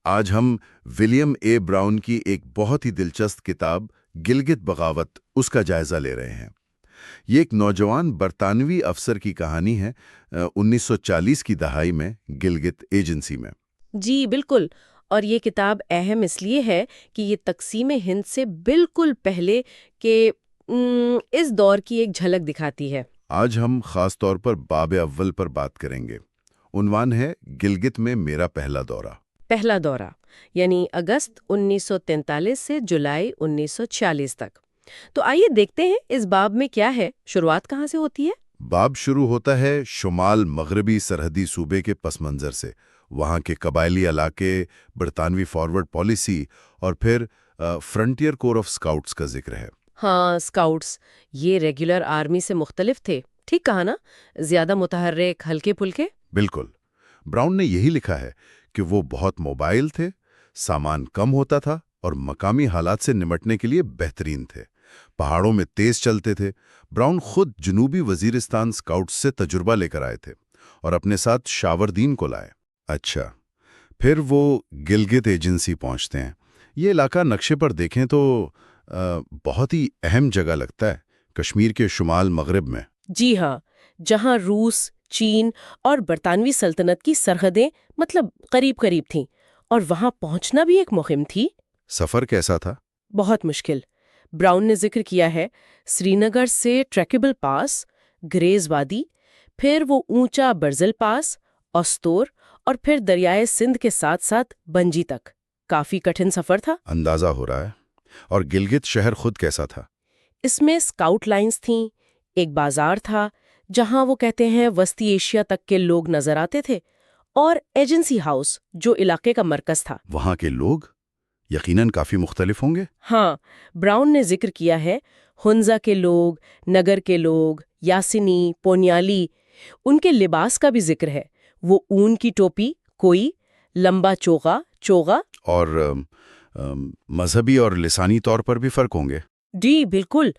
آج ہم ولیم اے براؤن کی ایک بہت ہی دلچسپ کتاب گلگت بغاوت اس کا جائزہ لے رہے ہیں۔ یہ ایک نوجوان برطانوی افسر کی کہانی ہے 1940 کی دہائی میں گلگت ایجنسی میں۔ جی بالکل، اور یہ کتاب اہم اس لیے ہے کہ یہ تقسیم ہند سے بالکل پہلے کے اس دور کی ایک جھلک دکھاتی ہے۔ آج ہم خاص طور پر باب اول پر بات کریں گے۔ عنوان ہے گلگت میں میرا پہلا دورہ۔ پہلا دورہ یعنی اگست 1943 سے جولائی 1946 تک۔ تو آئیے دیکھتے ہیں اس باب میں کیا ہے، شروعات کہاں سے ہوتی ہے؟ باب شروع ہوتا ہے شمال مغربی سرحدی صوبے کے پس منظر سے، وہاں کے قبائلی علاقے، برطانوی فارورڈ پالیسی اور پھر فرنٹیئر کور آف اسکاؤٹس کا ذکر ہے۔ ہاں، اسکاؤٹس یہ ریگولر آرمی سے مختلف تھے، ٹھیک کہا نا؟ زیادہ متحرک، ہلکے پھلکے۔ بالکل، براؤن نے یہی لکھا ہے کہ وہ بہت موبائل تھے، سامان کم ہوتا تھا اور مقامی حالات سے نمٹنے کے لیے بہترین تھے۔ پہاڑوں میں تیز چلتے تھے۔ براؤن خود جنوبی وزیرستان اسکاؤٹس سے تجربہ لے کر آئے تھے اور اپنے ساتھ شاوردین کو لائے۔ اچھا، پھر وہ گلگت ایجنسی پہنچتے ہیں۔ یہ علاقہ نقشے پر دیکھیں تو بہت ہی اہم جگہ لگتا ہے، کشمیر کے شمال مغرب میں۔ جی ہاں، جہاں روس، چین اور برطانوی سلطنت کی سرحدیں قریب قریب تھیں، اور وہاں پہنچنا بھی ایک مہم تھی۔ سفر کیسا تھا؟ بہت مشکل۔ براؤن نے ذکر کیا ہے سری نگر سے ٹریکیبل پاس، گریز وادی، پھر وہ اونچا برزل پاس، استور اور پھر دریائے سندھ کے ساتھ ساتھ بنجی تک۔ کافی کٹھن سفر تھا۔ اندازہ ہو رہا ہے۔ اور گلگت شہر خود کیسا تھا؟ اس میں اسکاؤٹ لائنز تھیں، ایک بازار تھا جہاں وہ کہتے ہیں وسطی ایشیا تک کے لوگ نظر آتے تھے، اور ایجنسی ہاؤس جو علاقے کا مرکز تھا۔ وہاں کے لوگ یقیناً کافی مختلف ہوں گے۔ ہاں، براؤن نے ذکر کیا ہے ہنزا کے لوگ، نگر کے لوگ، یاسینی، پونیالی، ان کے لباس کا بھی ذکر ہے۔ وہ اون کی ٹوپی، کوئی لمبا چوغا اور مذہبی اور لسانی طور پر بھی فرق ہوں گے۔ جی بالکل،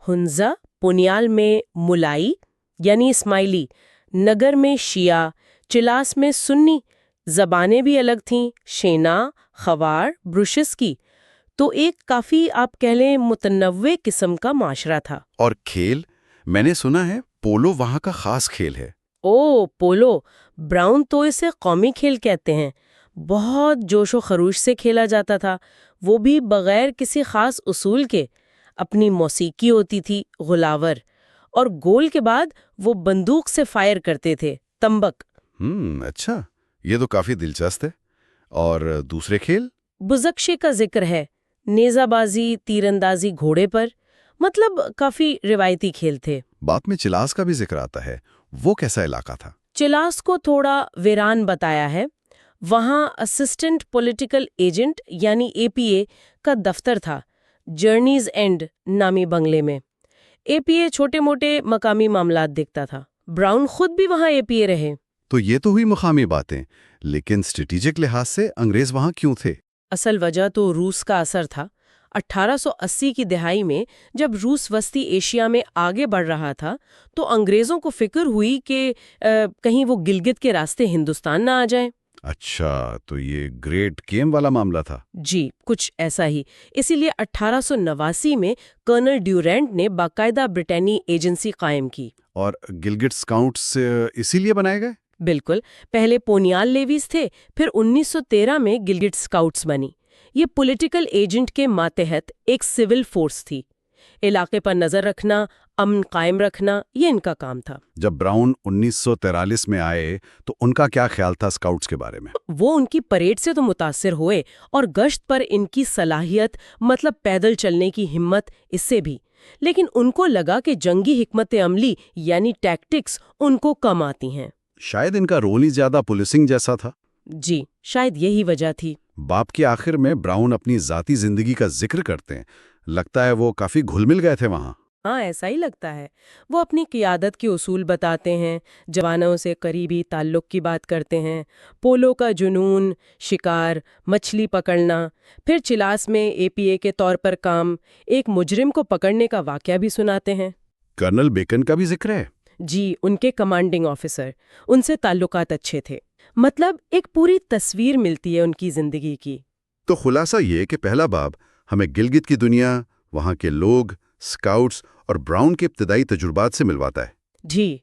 ہنزا پونیال میں ملائی یعنی اسماعیلی، نگر میں شیعہ، چلاس میں سنی، زبانیں بھی الگ تھیں، شینا، خوار، بروشس کی۔ تو ایک کافی آپ کہہ لیں متنوع قسم کا معاشرہ تھا۔ اور کھیل، میں نے سنا ہے پولو وہاں کا خاص کھیل ہے۔ پولو، براؤن تو اسے قومی کھیل کہتے ہیں۔ بہت جوش و خروش سے کھیلا جاتا تھا، وہ بھی بغیر کسی خاص اصول کے۔ اپنی موسیقی ہوتی تھی، غلاور، اور گول کے بعد وہ بندوق سے فائر کرتے تھے، تمبک۔ اچھا، یہ تو کافی دلچسپ ہے۔ اور دوسرے کھیل؟ بزکشے کا ذکر ہے، نیزہ بازی، تیر اندازی گھوڑے پر، کافی روایتی کھیل تھے۔ بات میں چلاس کا بھی ذکر آتا ہے، وہ کیسا علاقہ تھا؟ چلاس کو تھوڑا ویران بتایا ہے۔ وہاں اسسٹنٹ پولیٹیکل ایجنٹ یعنی اے پی اے کا دفتر تھا، جرنیز اینڈ نامی بنگلے میں۔ اے پی اے چھوٹے موٹے مقامی معاملات دیکھتا تھا۔ براؤن خود بھی وہاں اے پی اے رہے۔ تو یہ تو ہوئی مقامی باتیں، لیکن اسٹریٹجک لحاظ سے انگریز وہاں کیوں تھے؟ اصل وجہ تو روس کا اثر تھا۔ 1880 کی دہائی میں جب روس وسطی ایشیا میں آگے بڑھ رہا تھا تو انگریزوں کو فکر ہوئی کہ کہیں وہ گلگت کے راستے ہندوستان نہ آ جائیں۔ اچھا، تو یہ گریٹ گیم والا معاملہ تھا۔ جی کچھ ایسا ہی۔ اسی لیے 1889 میں کرنل ڈیورینٹ نے باقاعدہ برٹانی ایجنسی قائم کی۔ اور گلگت اسکاؤٹس اسی لیے بنائے گئے؟ بالکل، پہلے پونیال لیویز تھے، پھر 1913 میں گلگت اسکاؤٹس بنی۔ یہ پولیٹیکل ایجنٹ کے ماتحت ایک سول فورس تھی۔ علاقے پر نظر رکھنا، امن قائم رکھنا، یہ ان کا کام تھا۔ جب براؤن 1943 میں آئے تو ان کا کیا خیال تھا اسکاؤٹس کے بارے میں؟ وہ ان کی پریڈ سے تو متاثر ہوئے، اور گشت پر ان کی صلاحیت، پیدل چلنے کی ہمت، اس سے بھی۔ لیکن ان کو لگا کہ جنگی حکمت عملی یعنی ٹیکٹکس ان کو کم آتی ہیں۔ شاید ان کا رول ہی زیادہ پولیسنگ جیسا تھا۔ جی، شاید یہی وجہ تھی۔ باب کے آخر میں براؤن اپنی ذاتی زندگی کا ذکر کرتے ہیں، لگتا ہے وہ کافی گھل مل گئے تھے وہاں۔ ہاں، ایسا ہی لگتا ہے۔ وہ اپنی قیادت کے اصول بتاتے ہیں، جوانوں سے قریبی تعلق کی بات کرتے ہیں، پولو کا جنون، شکار، مچھلی پکڑنا، پھر چلاس میں اے پی اے کے طور پر کام، ایک مجرم کو پکڑنے کا واقعہ بھی سناتے ہیں۔ کرنل بیکن کا بھی ذکر ہے؟ جی، ان کے کمانڈنگ آفیسر، ان سے تعلقات اچھے تھے۔ مطلب ایک پوری تصویر ملتی ہے ان کی زندگی کی۔ تو خلاصہ یہ کہ پہلا باب ہمیں گلگت کی دنیا، وہاں کے لوگ، اسکاؤٹس اور براؤن کے ابتدائی تجربات سے ملواتا ہے۔ جی،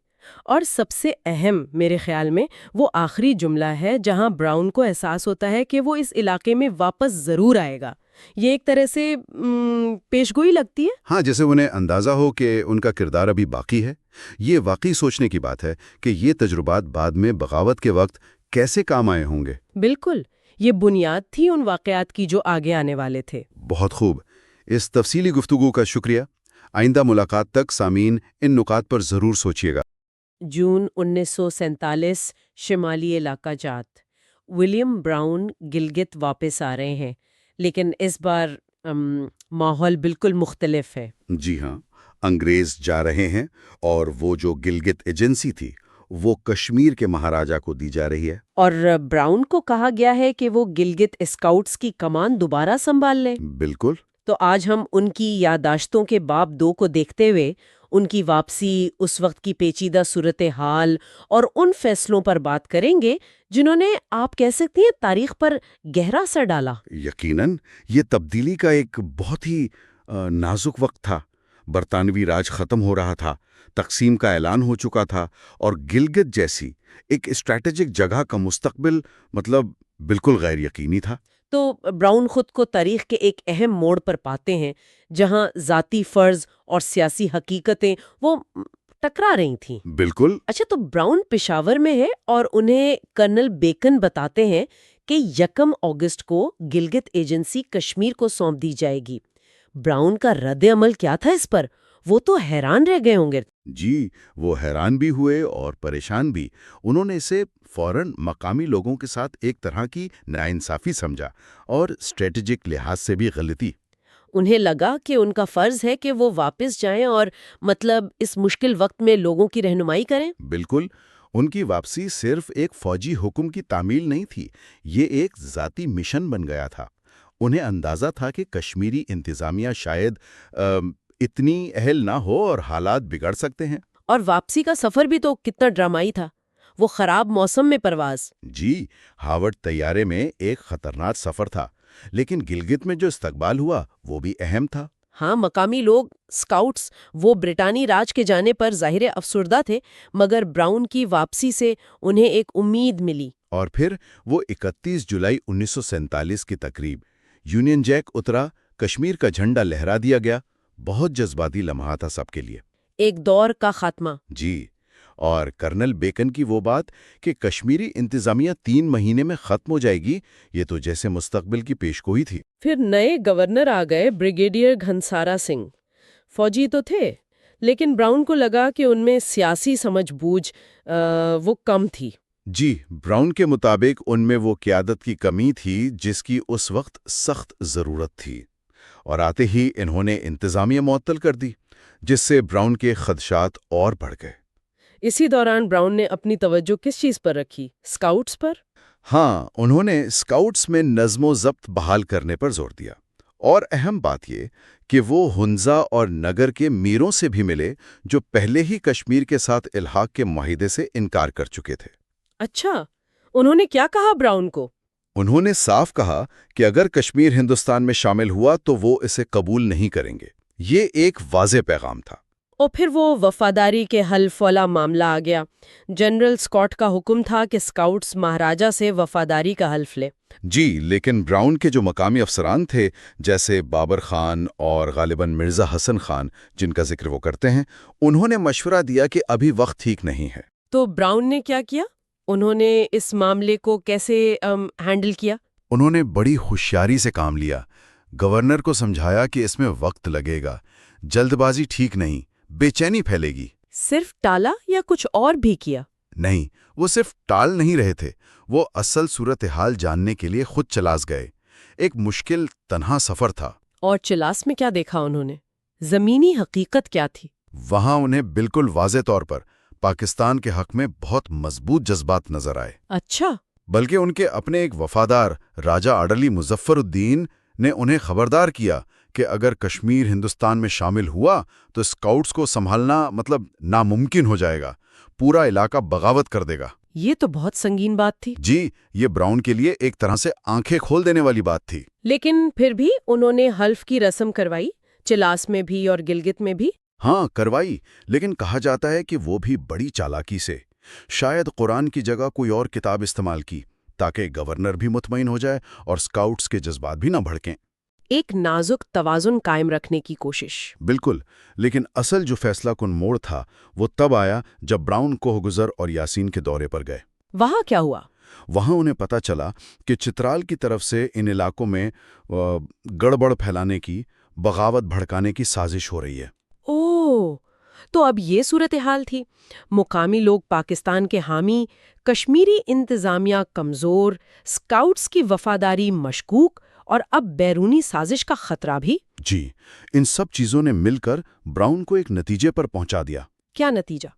اور سب سے اہم میرے خیال میں وہ آخری جملہ ہے جہاں براؤن کو احساس ہوتا ہے کہ وہ اس علاقے میں واپس ضرور آئے گا۔ یہ ایک طرح سے پیشگوئی لگتی ہے۔ ہاں، جیسے انہیں اندازہ ہو کہ ان کا کردار ابھی باقی ہے۔ یہ واقعی سوچنے کی بات ہے کہ یہ تجربات بعد میں بغاوت کے وقت کیسے کام آئے ہوں گے۔ بالکل، یہ بنیاد تھی ان واقعات کی جو آگے آنے والے تھے۔ بہت خوب، اس تفصیلی گفتگو کا شکریہ۔ آئندہ ملاقات تک سامعین ان نکات پر ضرور سوچیے گا۔ جون 1947 شمالی علاقہ جات۔ ولیم براؤن گلگت واپس آ رہے ہیں، لیکن اس بار ماحول بالکل مختلف ہے۔ جی ہاں، انگریز جا رہے ہیں اور وہ جو گلگت ایجنسی تھی وہ کشمیر کے مہاراجا کو دی جا رہی ہے۔ اور براؤن کو کہا گیا ہے کہ وہ گلگت اسکاؤٹس کی کمان دوبارہ سنبھال لیں۔ بالکل۔ تو آج ہم ان کی یادداشتوں کے باب 2 کو دیکھتے ہوئے ان کی واپسی، اس وقت کی پیچیدہ صورتحال اور ان فیصلوں پر بات کریں گے جنہوں نے، آپ کہہ سکتی ہیں، تاریخ پر گہرا اثر ڈالا۔ یقیناً یہ تبدیلی کا ایک بہت ہی نازک وقت تھا۔ برطانوی راج ختم ہو رہا تھا، تقسیم کا اعلان ہو چکا تھا، اور گلگت جیسی ایک اسٹریٹجک جگہ کا مستقبل بالکل غیر یقینی تھا۔ تو براؤن خود کو تاریخ کے ایک اہم موڑ پر پاتے ہیں جہاں ذاتی فرض اور سیاسی حقیقتیں وہ ٹکرا رہی تھیں۔ بالکل۔ اچھا، تو براؤن پشاور میں ہے اور انہیں کرنل بیکن بتاتے ہیں کہ 1 اگست کو گلگت ایجنسی کشمیر کو سونپ دی جائے گی۔ براؤن کا رد عمل کیا تھا اس پر؟ وہ تو حیران رہ گئے ہوں گے۔ جی، وہ حیران بھی ہوئے اور پریشان بھی۔ انہوں نے اسے فوراً مقامی لوگوں کے ساتھ ایک طرح کی ناانصافی سمجھا اور اسٹریٹجک لحاظ سے بھی غلطی۔ انہیں لگا کہ ان کا فرض ہے کہ وہ واپس جائیں اور اس مشکل وقت میں لوگوں کی رہنمائی کریں۔ بالکل، ان کی واپسی صرف ایک فوجی حکم کی تعمیل نہیں تھی، یہ ایک ذاتی مشن بن گیا تھا۔ انہیں اندازہ تھا کہ کشمیری انتظامیہ شاید اتنی اہل نہ ہو اور حالات بگڑ سکتے ہیں۔ اور واپسی کا سفر بھی تو کتنا ڈرامائی تھا، وہ خراب موسم میں پرواز۔ جی، ہاورڈ طیارے میں ایک خطرناک سفر تھا، لیکن گلگت میں جو استقبال ہوا وہ بھی اہم تھا۔ ہاں، مقامی لوگ، اسکاؤٹس، وہ برطانوی راج کے جانے پر ظاہر افسردہ تھے، مگر براؤن کی واپسی سے انہیں ایک امید ملی۔ اور پھر وہ 31 جولائی 1947 کی تقریب، یونین جیک اترا، کشمیر کا جھنڈا لہرا دیا گیا۔ بہت جذباتی لمحہ تھا سب کے لیے۔ ایک دور کا خاتمہ۔ جی، اور کرنل بیکن کی وہ بات کہ کشمیری انتظامیہ 3 مہینے میں ختم ہو جائے گی، یہ تو جیسے مستقبل کی پیشگوئی تھی۔ پھر نئے گورنر آ گئے، بریگیڈیئر گھنسارا سنگھ۔ فوجی تو تھے، لیکن براؤن کو لگا کہ ان میں سیاسی سمجھ بوجھ وہ کم تھی۔ جی، براؤن کے مطابق ان میں وہ قیادت کی کمی تھی جس کی اس وقت سخت ضرورت تھی، اور آتے ہی انہوں نے انتظامیہ معطل کر دی، جس سے براؤن کے خدشات اور بڑھ گئے۔ اسی دوران براؤن نے اپنی توجہ کس چیز پر رکھی؟ اسکاؤٹس پر؟ ہاں، انہوں نے اسکاؤٹس میں نظم و ضبط بحال کرنے پر زور دیا، اور اہم بات یہ کہ وہ ہنزا اور نگر کے میروں سے بھی ملے جو پہلے ہی کشمیر کے ساتھ الحاق کے معاہدے سے انکار کر چکے تھے۔ اچھا، انہوں نے کیا کہا براؤن کو؟ انہوں نے صاف کہا کہ اگر کشمیر ہندوستان میں شامل ہوا تو وہ اسے قبول نہیں کریں گے۔ یہ ایک واضح پیغام تھا۔ اور پھر وہ وفاداری کے حلف والا معاملہ آ گیا۔ جنرل اسکاٹ کا حکم تھا کہ اسکاؤٹس مہاراجا سے وفاداری کا حلف لے۔ جی، لیکن براؤن کے جو مقامی افسران تھے، جیسے بابر خان اور غالباً مرزا حسن خان، جن کا ذکر وہ کرتے ہیں، انہوں نے مشورہ دیا کہ ابھی وقت ٹھیک نہیں ہے۔ تو براؤن نے کیا کیا؟ انہوں نے اس معاملے کو کیسے ہینڈل کیا؟ انہوں نے بڑی ہوشیاری سے کام لیا۔ گورنر کو سمجھایا کہ اس میں وقت لگے گا، جلد بازی ٹھیک نہیں، بے چینی پھیلے گی۔ صرف ٹالا یا کچھ اور بھی کیا؟ نہیں، وہ صرف ٹال نہیں رہے تھے، وہ اصل صورتحال جاننے کے لیے خود چلاس گئے۔ ایک مشکل تنہا سفر تھا۔ اور چلاس میں کیا دیکھا انہوں نے؟ زمینی حقیقت کیا تھی؟ وہاں انہیں بالکل واضح طور پر پاکستان کے حق میں بہت مضبوط جذبات نظر آئے۔ اچھا۔ بلکہ ان کے اپنے ایک وفادار راجہ اڈلی مظفر الدین نے انہیں خبردار کیا کہ اگر کشمیر ہندوستان میں شامل ہوا تو اسکاؤٹس کو سنبھالنا ناممکن ہو جائے گا، پورا علاقہ بغاوت کر دے گا۔ یہ تو بہت سنگین بات تھی۔ جی، یہ براؤن کے لیے ایک طرح سے آنکھیں کھول دینے والی بات تھی۔ لیکن پھر بھی انہوں نے حلف کی رسم کروائی، چلاس میں بھی اور گلگت میں بھی۔ ہاں کروائی، لیکن کہا جاتا ہے کہ وہ بھی بڑی چالاکی سے، شاید قرآن کی جگہ کوئی اور کتاب استعمال کی تاکہ گورنر بھی مطمئن ہو جائے اور اسکاؤٹس کے جذبات بھی نہ بھڑکیں۔ ایک نازک توازن قائم رکھنے کی کوشش۔ بالکل، لیکن اصل جو فیصلہ کن موڑ تھا وہ تب آیا جب براؤن کوہ گزر اور یاسین کے دورے پر گئے۔ وہاں کیا ہوا؟ وہاں انہیں پتہ چلا کہ چترال کی طرف سے ان علاقوں میں گڑبڑ پھیلانے کی، بغاوت بھڑکانے کی سازش ہو رہی ہے۔ اوہ، تو اب یہ صورتحال تھی۔ مقامی لوگ پاکستان کے حامی، کشمیری انتظامیہ کمزور، اسکاؤٹس کی وفاداری مشکوک، اور اب بیرونی سازش کا خطرہ بھی۔ جی، ان سب چیزوں نے مل کر براؤن کو ایک نتیجے پر پہنچا دیا۔ کیا نتیجہ؟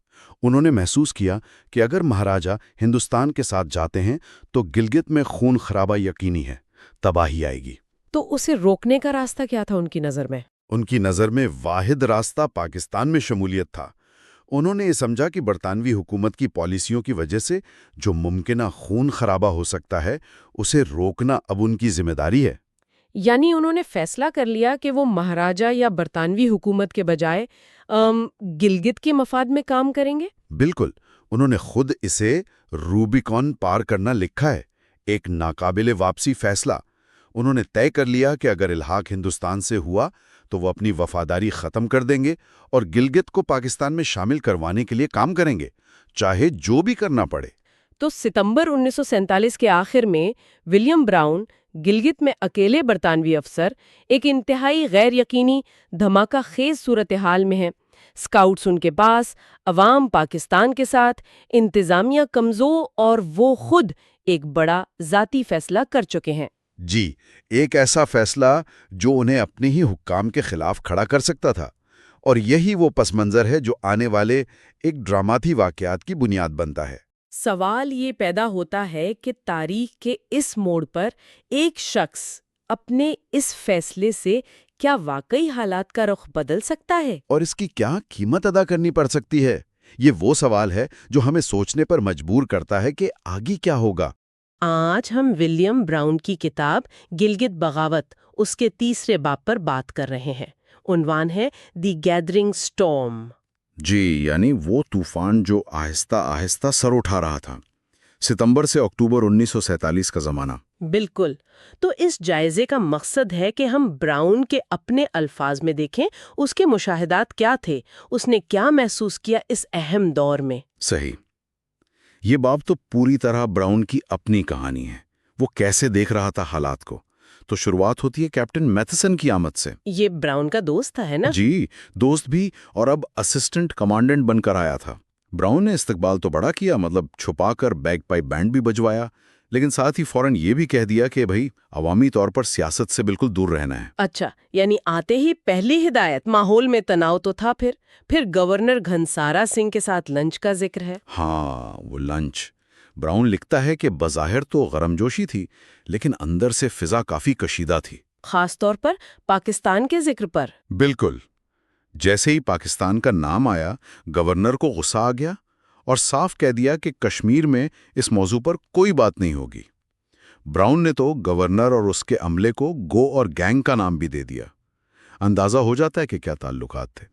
انہوں نے محسوس کیا کہ اگر مہاراجہ ہندوستان کے ساتھ جاتے ہیں تو گلگت میں خون خرابہ یقینی ہے، تباہی آئے گی۔ تو اسے روکنے کا راستہ کیا تھا ان کی نظر میں؟ ان کی نظر میں واحد راستہ پاکستان میں شمولیت تھا۔ انہوں نے یہ سمجھا کہ برطانوی حکومت کی پالیسیوں کی وجہ سے جو ممکنہ خون خرابہ ہو سکتا ہے، اسے روکنا اب ان کی ذمہ داری ہے۔ یعنی انہوں نے فیصلہ کر لیا کہ وہ مہاراجہ یا برطانوی حکومت کے بجائے گلگت کے مفاد میں کام کریں گے؟ بالکل، انہوں نے خود اسے روبیکون پار کرنا لکھا ہے، ایک ناقابل واپسی فیصلہ۔ انہوں نے طے کر لیا کہ اگر الحاق ہندوستان سے ہوا تو وہ اپنی وفاداری ختم کر دیں گے اور گلگت کو پاکستان میں شامل کروانے کے لیے کام کریں گے، چاہے جو بھی کرنا پڑے۔ تو ستمبر 1947 کے آخر میں ولیم براؤن گلگت میں اکیلے برطانوی افسر ایک انتہائی غیر یقینی دھماکہ خیز صورتحال میں ہیں۔ اسکاؤٹس ان کے پاس، عوام پاکستان کے ساتھ، انتظامیہ کمزور، اور وہ خود ایک بڑا ذاتی فیصلہ کر چکے ہیں۔ جی، ایک ایسا فیصلہ جو انہیں اپنے ہی حکام کے خلاف کھڑا کر سکتا تھا، اور یہی وہ پس منظر ہے جو آنے والے ایک ڈراماتی واقعات کی بنیاد بنتا ہے۔ سوال یہ پیدا ہوتا ہے کہ تاریخ کے اس موڑ پر ایک شخص اپنے اس فیصلے سے کیا واقعی حالات کا رخ بدل سکتا ہے؟ اور اس کی کیا قیمت ادا کرنی پڑ سکتی ہے؟ یہ وہ سوال ہے جو ہمیں سوچنے پر مجبور کرتا ہے کہ آگے کیا ہوگا۔ آج ہم ولیم براؤن کی کتاب گلگت بغاوت، اس کے تیسرے باب پر بات کر رہے ہیں۔ عنوان ہے دی گیدرنگ سٹارم۔ جی، یعنی وہ طوفان جو آہستہ آہستہ سر اٹھا رہا تھا۔ ستمبر سے اکتوبر 1947 کا زمانہ۔ بالکل۔ تو اس جائزے کا مقصد ہے کہ ہم براؤن کے اپنے الفاظ میں دیکھیں اس کے مشاہدات کیا تھے، اس نے کیا محسوس کیا اس اہم دور میں۔ صحیح۔ یہ باب تو پوری طرح براؤن کی اپنی کہانی ہے، وہ کیسے دیکھ رہا تھا حالات کو۔ تو شروعات ہوتی ہے کیپٹن میتھسن کی آمد سے۔ یہ براؤن کا دوست تھا، ہے نا؟ جی، دوست بھی، اور اب اسسٹنٹ کمانڈنٹ بن کر آیا تھا۔ براؤن نے استقبال تو بڑا کیا، مطلب چھپا کر بیگ پائپ بینڈ بھی بجوایا، لیکن ساتھ ہی فوراً یہ بھی کہہ دیا کہ بھائی عوامی طور پر سیاست سے بالکل دور رہنا ہے۔ اچھا، یعنی آتے ہی پہلی ہدایت ماحول میں تناؤ تو تھا، پھر گورنر گھنسارا سنگھ کے ساتھ لنچ کا ذکر ہے۔ ہاں، وہ لنچ۔ براؤن لکھتا ہے کہ بظاہر تو گرمجوشی تھی، لیکن اندر سے فضا کافی کشیدہ تھی، خاص طور پر پاکستان کے ذکر پر۔ بالکل۔ جیسے ہی پاکستان کا نام آیا، گورنر کو غصہ آ گیا اور صاف کہہ دیا کہ کشمیر میں اس موضوع پر کوئی بات نہیں ہوگی۔ براؤن نے تو گورنر اور اس کے عملے کو گو اور گینگ کا نام بھی دے دیا۔ اندازہ ہو جاتا ہے کہ کیا تعلقات تھے۔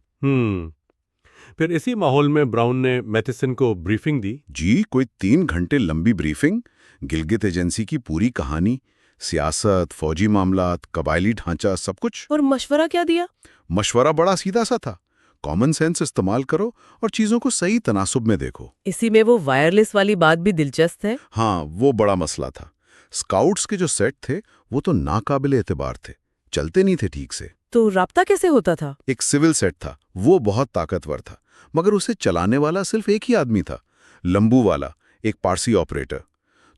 پھر اسی ماحول میں براؤن نے میتھسن کو بریفنگ دی۔ جی، کوئی 3 گھنٹے لمبی بریفنگ، گلگت ایجنسی کی پوری کہانی، سیاست، فوجی معاملات، قبائلی ڈھانچہ، سب کچھ۔ اور مشورہ کیا دیا؟ مشورہ بڑا سیدھا سا تھا، کامن سینس استعمال کرو اور چیزوں کو صحیح تناسب میں دیکھو۔ اسی میں وہ وائرلیس والی بات بھی دلچسپ ہے۔ ہاں، وہ بڑا مسئلہ تھا۔ اسکاؤٹس کے جو سیٹ تھے وہ تو ناقابل اعتبار تھے، چلتے نہیں تھے ٹھیک سے۔ تو رابطہ کیسے ہوتا تھا؟ ایک سول سیٹ تھا، وہ بہت طاقتور تھا، مگر اسے چلانے والا صرف ایک ہی آدمی تھا، لمبو والا، ایک پارسی آپریٹر۔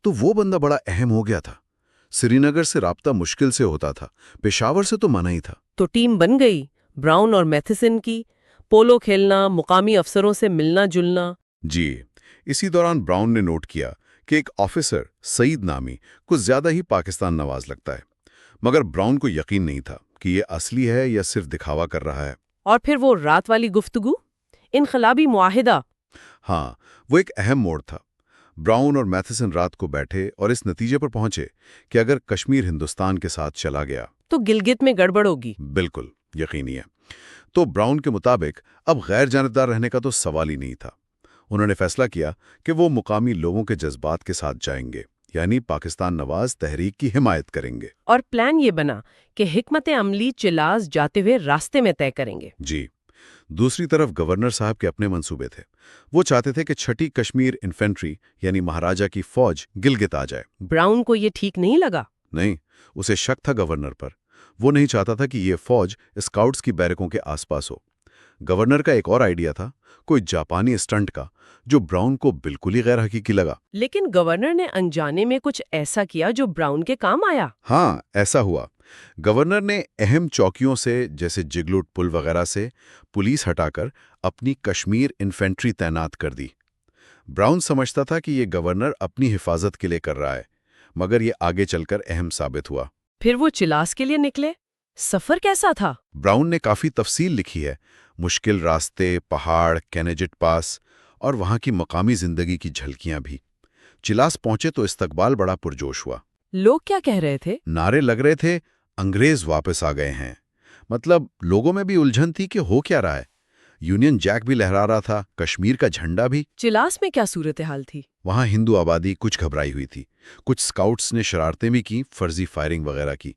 تو وہ بندہ بڑا اہم ہو گیا تھا۔ سری نگر سے رابطہ مشکل سے ہوتا تھا، پشاور سے تو منع ہی تھا۔ تو ٹیم بن گئی براؤن اور میتھسن کی، پولو کھیلنا، مقامی افسروں سے ملنا جلنا۔ جی، اسی دوران براؤن نے نوٹ کیا کہ ایک آفیسر سعید نامی کچھ زیادہ ہی پاکستان نواز لگتا ہے، مگر براؤن کو یقین نہیں تھا کہ یہ اصلی ہے یا صرف دکھاوا کر رہا ہے۔ اور پھر وہ رات والی گفتگو، انقلابی معاہدہ۔ ہاں، وہ ایک اہم موڑ تھا۔ براؤن اور میتھیسن رات کو بیٹھے اور اس نتیجے پر پہنچے کہ اگر کشمیر ہندوستان کے ساتھ چلا گیا تو گلگت میں گڑبڑ ہوگی۔ بالکل یقینی ہے۔ تو براؤن کے مطابق اب غیر جانبدار رہنے کا تو سوال ہی نہیں تھا۔ انہوں نے فیصلہ کیا کہ وہ مقامی لوگوں کے جذبات کے ساتھ جائیں گے، یعنی پاکستان نواز تحریک کی حمایت کریں گے۔ اور پلان یہ بنا کہ حکمت عملی چلاس جاتے ہوئے راستے میں طے کریں گے۔ جی۔ دوسری طرف گورنر صاحب کے اپنے منصوبے تھے۔ وہ چاہتے تھے کہ چھٹی کشمیر انفینٹری یعنی مہاراجہ کی فوج گلگت آ جائے۔ براؤن کو یہ ٹھیک نہیں لگا۔ نہیں، اسے شک تھا گورنر پر۔ وہ نہیں چاہتا تھا کہ یہ فوج اسکاؤٹس کی بیرکوں کے آس پاس ہو۔ گورنر کا ایک اور آئیڈیا تھا، کوئی جاپانی اسٹنٹ کا، جو براؤن کو بالکل ہی غیر حقیقی لگا۔ لیکن گورنر نے انجانے میں کچھ ایسا کیا جو براؤن کے کام آیا۔ ہاں، ایسا ہوا۔ گورنر نے اہم چوکیوں سے جیسے جگلوٹ پل وغیرہ سے پولیس ہٹا کر اپنی کشمیر انفینٹری تعینات کر دی۔ براؤن سمجھتا تھا کہ یہ گورنر اپنی حفاظت کے لیے کر رہا ہے، مگر یہ آگے چل کر اہم ثابت ہوا۔ پھر وہ چلاس کے لیے نکلے۔ سفر کیسا تھا؟ براؤن نے کافی تفصیل لکھی ہے، مشکل راستے، پہاڑ، کینیجٹ پاس اور وہاں کی مقامی زندگی کی جھلکیاں بھی۔ چلاس پہنچے تو استقبال بڑا پرجوش ہوا۔ لوگ کیا کہہ رہے تھے؟ نعرے لگ رہے تھے، انگریز واپس آ گئے ہیں۔ مطلب لوگوں میں بھی الجھن تھی کہ ہو کیا رہا ہے۔ یونین جیک بھی لہرا رہا تھا، کشمیر کا جھنڈا بھی۔ چلاس میں کیا صورتحال تھی؟ وہاں ہندو آبادی کچھ گھبرائی ہوئی تھی، کچھ سکاؤٹس نے شرارتیں بھی کی، فرضی فائرنگ وغیرہ کی۔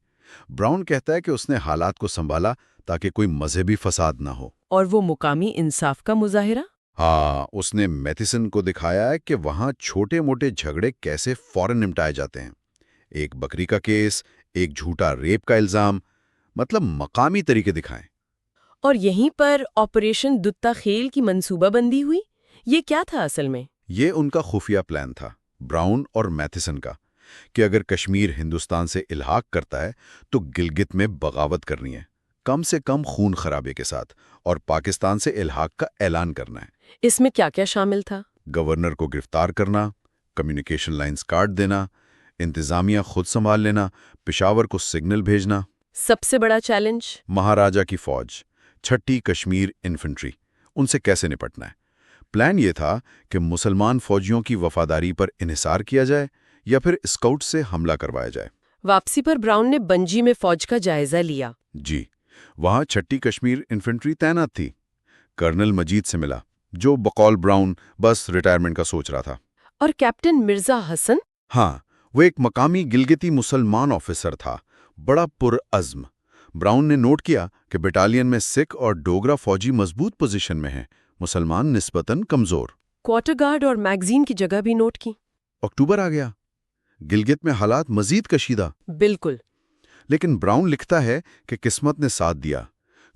براؤن کہتا ہے کہ اس نے حالات کو سنبھالا تاکہ کوئی مذہبی فساد نہ ہو۔ اور وہ مقامی انصاف کا مظاہرہ؟ ہاں، اس نے میتھیسن کو دکھایا ہے کہ وہاں چھوٹے موٹے جھگڑے کیسے فوراً نمٹائے جاتے ہیں۔ ایک بکری کا کیس، ایک جھوٹا ریپ کا الزام، مطلب مقامی طریقے دکھائیں۔ اور یہیں پر آپریشن دتا خیل کی منصوبہ بندی ہوئی۔ یہ کیا تھا اصل میں؟ یہ ان کا خفیہ پلان تھا، براؤن اور میتھیسن کا، کہ اگر کشمیر ہندوستان سے الحاق کرتا ہے تو گلگت میں بغاوت کرنی ہے، کم سے کم خون خرابے کے ساتھ، اور پاکستان سے الحاق کا اعلان کرنا ہے۔ اس میں کیا کیا شامل تھا؟ گورنر کو گرفتار کرنا، کمیونیکیشن لائنز کاٹ دینا، انتظامیہ خود سنبھال لینا، پشاور کو سگنل بھیجنا۔ سب سے بڑا چیلنج؟ مہاراجہ کی فوج، چھٹی کشمیر انفنٹری، ان سے کیسے نپٹنا ہے۔ پلان یہ تھا کہ مسلمان فوجیوں کی وفاداری پر انحصار کیا جائے یا پھر اسکاؤٹ سے حملہ کروایا جائے۔ واپسی پر براؤن نے بنجی میں فوج کا جائزہ لیا۔ جی، وہاں چھٹی کشمیر انفنٹری تعینات تھی۔ کرنل مجید سے ملا، جو بقول براؤن بس ریٹائرمنٹ کا سوچ رہا تھا۔ اور کیپٹن مرزا حسن؟ ہاں، وہ ایک مقامی گلگتی مسلمان آفیسر تھا، بڑا پرعزم۔ براؤن نے نوٹ کیا کہ بٹالین میں سکھ اور ڈوگرا فوجی مضبوط پوزیشن میں ہیں، مسلمان نسبتاً کمزور۔ کوارٹر گارڈ اور میگزین کی جگہ بھی نوٹ کی۔ اکتوبر آ گیا، گلگت میں حالات مزید کشیدہ۔ بالکل۔ لیکن براؤن لکھتا ہے کہ قسمت نے ساتھ دیا۔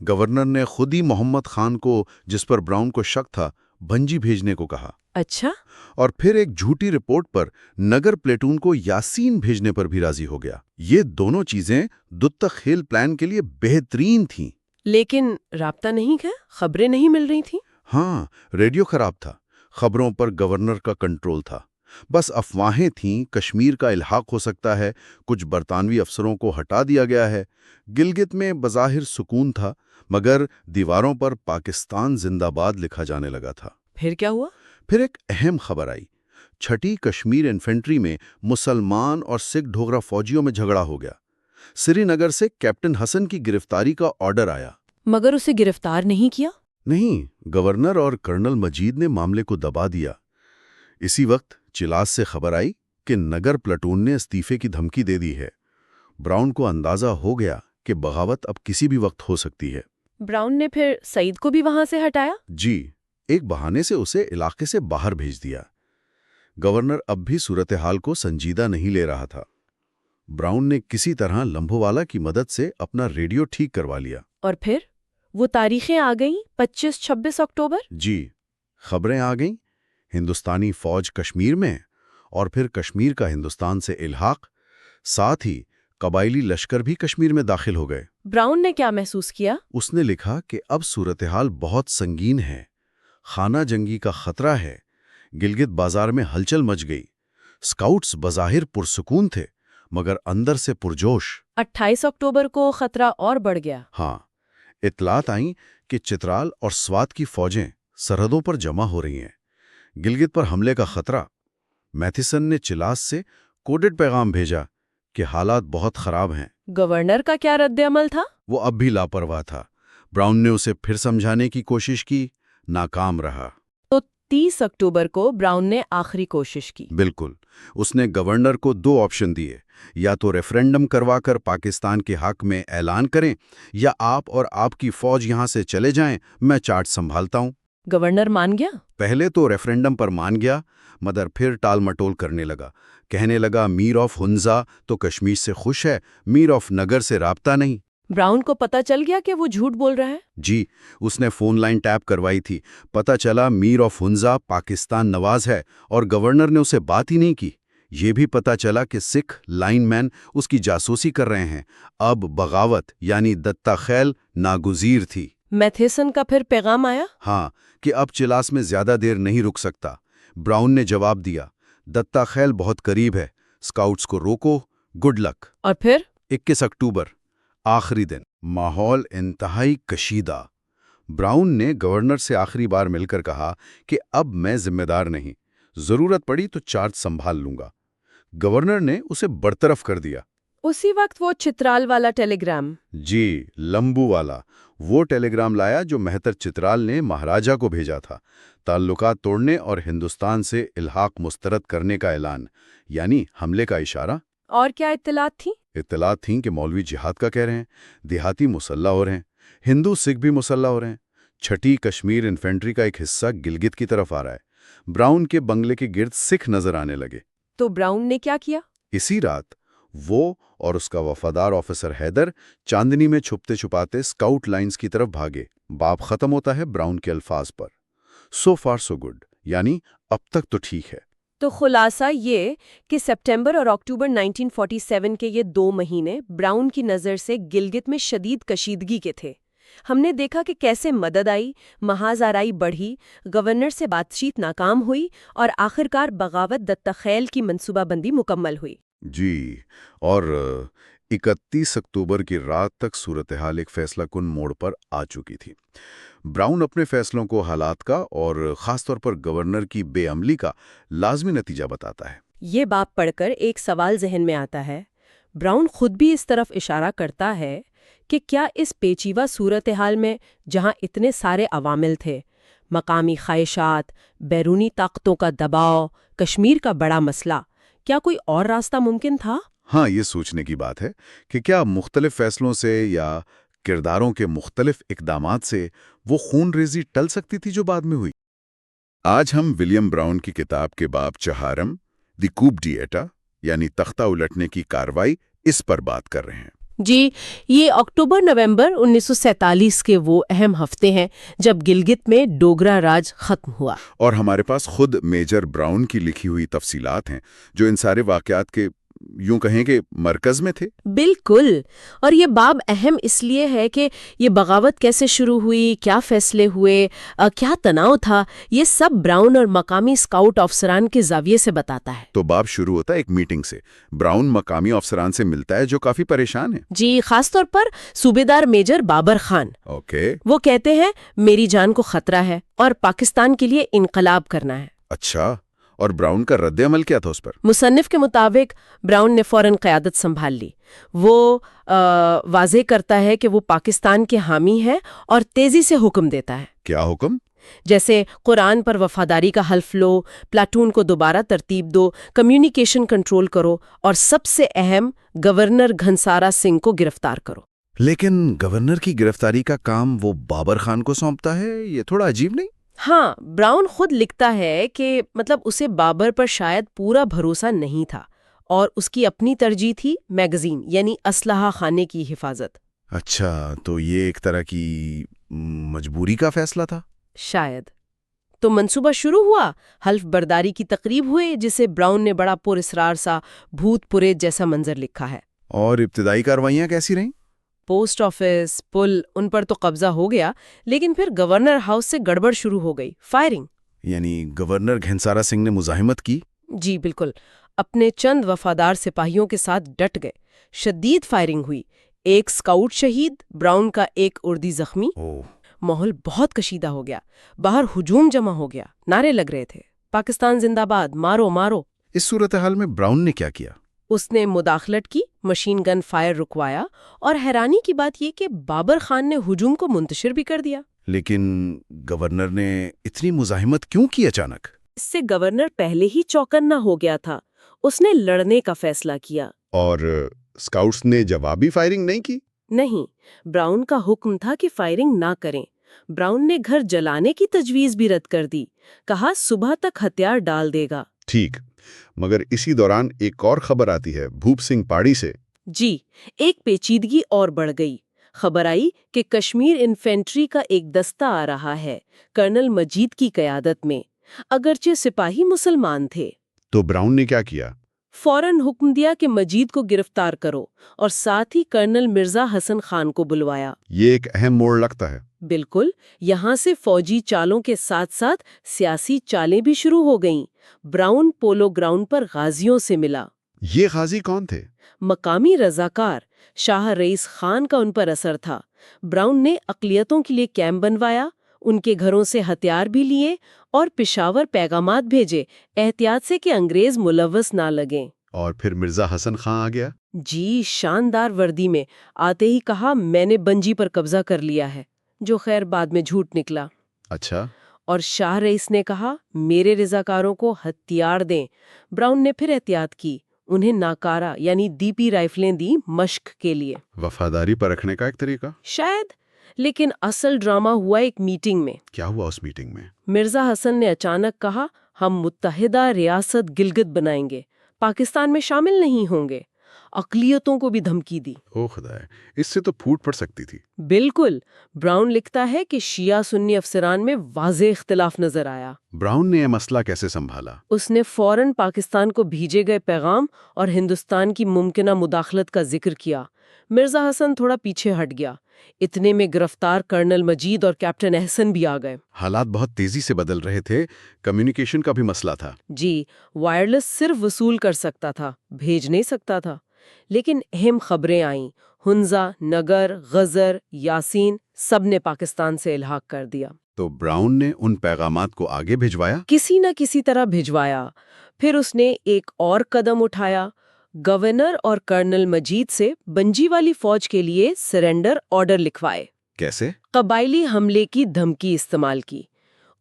گورنر نے خود ہی محمد خان کو، جس پر براؤن کو شک تھا، بھنجی بھیجنے کو کہا۔ اچھا۔ اور پھر ایک جھوٹی رپورٹ پر نگر پلیٹون کو یاسین بھیجنے پر بھی راضی ہو گیا۔ یہ دونوں چیزیں دتا خیل پلان کے لیے بہترین تھیں۔ لیکن رابطہ نہیں گیا، خبریں نہیں مل رہی تھیں۔ ہاں، ریڈیو خراب تھا، خبروں پر گورنر کا کنٹرول تھا، بس افواہیں تھیں، کشمیر کا الحاق ہو سکتا ہے، کچھ برطانوی افسروں کو ہٹا دیا گیا ہے۔ گلگت میں بظاہر سکون تھا، مگر دیواروں پر پاکستان زندہ باد لکھا جانے لگا تھا۔ پھر کیا ہوا؟ پھر ایک اہم خبر آئی، چھٹی کشمیر انفینٹری میں مسلمان اور سکھ ڈوگرا فوجیوں میں جھگڑا ہو گیا۔ سری نگر سے کیپٹن حسن کی گرفتاری کا آرڈر آیا۔ مگر اسے گرفتار نہیں کیا؟ نہیں، گورنر اور کرنل مجید نے معاملے کو دبا دیا۔ اسی وقت چلاس سے خبر آئی کہ نگر پلٹون نے استعفے کی دھمکی دے دی ہے۔ براؤن کو اندازہ ہو گیا کہ بغاوت اب کسی بھی وقت ہو سکتی ہے۔ براؤن نے پھر سعید کو بھی وہاں سے ہٹایا؟ جی، ایک بہانے سے اسے علاقے سے باہر بھیج دیا۔ گورنر اب بھی صورتحال کو سنجیدہ نہیں لے رہا تھا۔ براؤن نے کسی طرح لمبھووالا کی مدد سے اپنا ریڈیو ٹھیک کروا لیا۔ اور پھر وہ تاریخیں آ گئیں، 25-26 اکتوبر؟ جی، خبریں آ گئیں، ہندوستانی فوج کشمیر میں، اور پھر کشمیر کا ہندوستان سے الحاق، ساتھ ہی قبائلی لشکر بھی کشمیر میں داخل ہو گئے۔ براؤن نے کیا محسوس کیا؟ اس نے لکھا کہ اب صورتحال بہت سنگین ہے، خانہ جنگی کا خطرہ ہے۔ گلگت بازار میں ہلچل مچ گئی۔ سکاؤٹس بظاہر پرسکون تھے، مگر اندر سے پرجوش۔ 28 اکتوبر کو خطرہ اور بڑھ گیا۔ ہاں، اطلاعات آئیں کہ چترال اور سوات کی فوجیں سرحدوں پر جمع ہو رہی ہیں۔ گلگت پر حملے کا خطرہ۔ میتھیسن نے چلاس سے کوڈڈ پیغام بھیجا کہ حالات بہت خراب ہیں۔ گورنر کا کیا رد عمل تھا؟ وہ اب بھی لاپرواہ تھا۔ براؤن نے اسے پھر سمجھانے کی کوشش کی، ناکام رہا۔ تو 30 اکتوبر کو براؤن نے آخری کوشش کی۔ بالکل، اس نے گورنر کو 2 آپشن دیے، یا تو ریفرینڈم کروا کر پاکستان کے حق میں اعلان کریں، یا آپ اور آپ کی فوج یہاں سے چلے جائیں، میں چارج سنبھالتا ہوں۔ گورنر مان گیا؟ پہلے تو ریفرینڈم پر مان گیا، مگر پھر ٹال مٹول کرنے لگا۔ کہنے لگا میر آف ہنزا تو کشمیر سے خوش ہے، میر آف نگر سے رابطہ نہیں۔ براؤن کو پتہ چل گیا کہ وہ جھوٹ بول رہا ہے؟ جی، اس نے فون لائن ٹیپ کروائی تھی۔ پتہ چلا میر آف ہنزا پاکستان نواز ہے اور گورنر نے اسے بات ہی نہیں کی۔ یہ بھی پتہ چلا کہ سکھ لائن مین اس کی جاسوسی کر رہے ہیں۔ اب بغاوت یعنی دتہ خیل ناگزیر تھی۔ میتھیسن کا پھر پیغام آیا؟ ہاں، کہ اب چلاس میں زیادہ دیر نہیں رک سکتا۔ براؤن نے جواب دیا، دتہ خیل بہت قریب ہے، سکاؤٹس کو روکو، گڈ لک۔ اور پھر 21 اکتوبر آخری دن، ماحول انتہائی کشیدہ۔ براؤن نے گورنر سے آخری بار مل کر کہا کہ اب میں ذمہ دار نہیں، ضرورت پڑی تو چارج سنبھال لوں گا۔ گورنر نے اسے برطرف کر دیا۔ اسی وقت وہ چترال والا ٹیلی گرام۔ جی، لمبو والا، وہ ٹیلی گرام لایا جو مہتر چترال نے مہاراجہ کو بھیجا تھا۔ تعلقات توڑنے اور ہندوستان سے الحاق مسترد کرنے کا اعلان، یعنی حملے کا اشارہ۔ اور کیا اطلاعات تھی؟ اطلاعات تھیں کہ مولوی جہاد کا کہہ رہے ہیں، دیہاتی مسلح ہو رہے ہیں، ہندو سکھ بھی مسلح ہو رہے ہیں۔ 6ٹی کشمیر انفینٹری کا ایک حصہ گلگت کی طرف آ رہا ہے۔ براؤن کے بنگلے کے گرد سکھ نظر آنے لگے۔ تو براؤن نے کیا کیا؟ اسی رات وہ اور اس کا وفادار آفیسر حیدر چاندنی میں چھپتے چھپاتے سکاؤٹ لائنز کی طرف بھاگے۔ باب ختم ہوتا ہے براؤن کے الفاظ پر، سو فار سو گڈ، یعنی اب تک تو ٹھیک ہے۔ تو خلاصہ یہ کہ سپٹمبر اور اکتوبر 1947 کے یہ 2 مہینے براؤن کی نظر سے گلگت میں شدید کشیدگی کے تھے۔ ہم نے دیکھا کہ کیسے مدد آئی، محاذ آرائی بڑھی، گورنر سے بات چیت ناکام ہوئی اور آخرکار بغاوت دتہ خیل کی منصوبہ بندی مکمل ہوئی۔ جی، اور 31 اکتوبر کی رات تک صورتحال ایک فیصلہ کن موڑ پر آ چکی تھی۔ براؤن اپنے فیصلوں کو حالات کا اور خاص طور پر گورنر کی بے عملی کا لازمی نتیجہ بتاتا ہے۔ یہ باب پڑھ کر ایک سوال ذہن میں آتا ہے۔ براؤن خود بھی اس طرف اشارہ کرتا ہے کہ کیا اس پیچیدہ صورتحال میں، جہاں اتنے سارے عوامل تھے، مقامی خواہشات، بیرونی طاقتوں کا دباؤ، کشمیر کا بڑا مسئلہ، کیا کوئی اور راستہ ممکن تھا؟ ہاں، یہ سوچنے کی بات ہے کہ کیا مختلف فیصلوں سے یا کرداروں کے مختلف اقدامات سے وہ خون ریزی ٹل سکتی تھی جو بعد میں ہوئی۔ آج ہم ولیم براؤن کی کتاب کے باب 4 دی کوپ ڈی ایٹا یعنی تختہ الٹنے کی کاروائی، اس پر بات کر رہے ہیں۔ جی، یہ اکتوبر نومبر 1947 کے وہ اہم ہفتے ہیں جب گلگت میں ڈوگرا راج ختم ہوا۔ اور ہمارے پاس خود میجر براؤن کی لکھی ہوئی تفصیلات ہیں جو ان سارے واقعات کے یوں کہیں کہ مرکز میں تھے۔ بالکل، اور یہ باب اہم اس لیے ہے کہ یہ بغاوت کیسے شروع ہوئی، کیا فیصلے ہوئے، کیا تناؤ تھا، یہ سب براؤن اور مقامی سکاؤٹ افسران کے زاویے سے بتاتا ہے۔ تو باب شروع ہوتا ہے ایک میٹنگ سے۔ براؤن مقامی افسران سے ملتا ہے جو کافی پریشان ہیں۔ جی، خاص طور پر صوبیدار میجر بابر خان۔ اوکے۔ وہ کہتے ہیں میری جان کو خطرہ ہے اور پاکستان کے لیے انقلاب کرنا ہے۔ اچھا، اور براؤن کا رد عمل کیا تھا اس پر؟ مصنف کے مطابق براؤن نے فوراً قیادت سنبھال لی۔ وہ واضح کرتا ہے کہ وہ پاکستان کے حامی ہے اور تیزی سے حکم دیتا ہے۔ کیا حکم؟ جیسے قرآن پر وفاداری کا حلف لو، پلاٹون کو دوبارہ ترتیب دو، کمیونیکیشن کنٹرول کرو اور سب سے اہم گورنر گھنسارا سنگھ کو گرفتار کرو۔ لیکن گورنر کی گرفتاری کا کام وہ بابر خان کو سونپتا ہے، یہ تھوڑا عجیب نہیں؟ ہاں، براؤن خود لکھتا ہے کہ اسے بابر پر شاید پورا بھروسہ نہیں تھا اور اس کی اپنی ترجیح تھی میگزین یعنی اسلحہ خانے کی حفاظت۔ اچھا، تو یہ ایک طرح کی مجبوری کا فیصلہ تھا؟ شاید۔ تو منصوبہ شروع ہوا، حلف برداری کی تقریب ہوئی جسے براؤن نے بڑا پر اسرار سا بھوت پریت جیسا منظر لکھا ہے۔ اور ابتدائی کارروائیاں کیسی رہیں؟ پوسٹ آفس، پل، ان پر تو قبضہ ہو گیا، لیکن پھر گورنر ہاؤس سے گڑبڑ شروع ہو گئی، فائرنگ۔ یعنی گورنر گھنسارا سنگھ نے مزاحمت کی؟ جی بالکل، اپنے چند وفادار سپاہیوں کے ساتھ ڈٹ گئے، شدید فائرنگ ہوئی، ایک سکاؤٹ شہید، براؤن کا ایک اردی زخمی۔ ماحول بہت کشیدہ ہو گیا، باہر ہجوم جمع ہو گیا، نعرے لگ رہے تھے، پاکستان زندہ باد، مارو مارو۔ اس صورتحال میں براؤن نے کیا کیا؟ اس نے مداخلت کی، مشین گن فائر رکوایا، اور حیرانی کی بات یہ کہ بابر خان نے ہجوم کو منتشر بھی کر دیا۔ لیکن گورنر نے اتنی مزاحمت کیوں کی اچانک؟ اس سے گورنر پہلے ہی چوکنا ہو گیا تھا، اس نے لڑنے کا فیصلہ کیا۔ اور اسکاؤٹس نے جوابی فائرنگ نہیں کی؟ نہیں، براؤن کا حکم تھا کہ فائرنگ نہ کریں۔ براؤن نے گھر جلانے کی تجویز بھی رد کر دی، کہا صبح تک ہتھیار ڈال دے گا۔ ٹھیک، مگر اسی دوران ایک اور خبر آتی ہے بھوپ سنگھ پاڑی سے۔ جی، ایک پیچیدگی اور بڑھ گئی۔ خبر آئی کہ کشمیر انفینٹری کا ایک دستہ آ رہا ہے، کرنل مجید کی قیادت میں، اگرچہ سپاہی مسلمان تھے۔ تو براؤن نے کیا کیا؟ فوراً حکم دیا کہ مجید کو گرفتار کرو، اور ساتھ ہی کرنل مرزا حسن خان کو بلوایا۔ یہ ایک اہم موڑ لگتا ہے۔ بالکل، یہاں سے فوجی چالوں کے ساتھ ساتھ سیاسی چالیں بھی شروع ہو گئیں۔ براؤن پولو گراؤنڈ پر غازیوں سے ملا۔ یہ غازی کون تھے؟ مقامی رضاکار، شاہ رئیس خان کا ان پر اثر تھا۔ براؤن نے اقلیتوں کے لیے کیمپ بنوایا، ان کے گھروں سے ہتھیار بھی لیے اور پشاور پیغامات بھیجے، احتیاط سے کہ انگریز ملوث نہ لگیں۔ اور پھر مرزا حسن خان آ گیا؟ جی، شاندار وردی میں آتے ہی کہا میں نے بنجی پر قبضہ کر لیا ہے، جو خیر بعد میں جھوٹ نکلا۔ اچھا۔ اور شاہ رئیس نے کہا میرے رضاکاروں کو ہتھیار دیں۔ براؤن نے پھر احتیاط کی، انہیں ناکارہ یعنی ڈی پی رائفلیں دی مشق کے لیے۔ وفاداری پرکھنے کا ایک طریقہ؟ شاید، لیکن اصل ڈرامہ ہوا ایک میٹنگ میں۔ کیا ہوا اس میٹنگ میں؟ مرزا حسن نے اچانک کہا ہم متحدہ ریاست گلگت بنائیں گے، پاکستان میں شامل نہیں ہوں گے۔ اقلیتوں کو بھی دھمکی دی۔ او خدا، اس سے تو پھوٹ پڑ سکتی تھی۔ بالکل، براؤن لکھتا ہے کہ شیعہ سنی افسران میں واضح اختلاف نظر آیا۔ براؤن نے یہ مسئلہ کیسے سنبھالا؟ اس نے فوراً پاکستان کو بھیجے گئے پیغام اور ہندوستان کی ممکنہ مداخلت کا ذکر کیا۔ مرزا حسن تھوڑا پیچھے ہٹ گیا، اتنے میں گرفتار کرنل مجید اور کیپٹن احسن بھی آ گئے۔ حالات بہت تیزی سے بدل رہے تھے، کمیونیکیشن کا بھی مسئلہ تھا۔ جی، وائرلیس صرف وصول کر سکتا تھا، بھیج نہیں سکتا تھا۔ لیکن اہم خبریں آئیں، ہنزا، نگر، غزر، یاسین، سب نے پاکستان سے الحاق کر دیا۔ تو براؤن نے ان پیغامات کو آگے بھجوایا؟ کسی نہ کسی طرح بھجوایا۔ پھر اس نے ایک اور قدم اٹھایا، گورنر اور کرنل مجید سے بنجی والی فوج کے لیے سرنڈر آرڈر لکھوائے۔ کیسے؟ قبائلی حملے کی دھمکی استعمال کی۔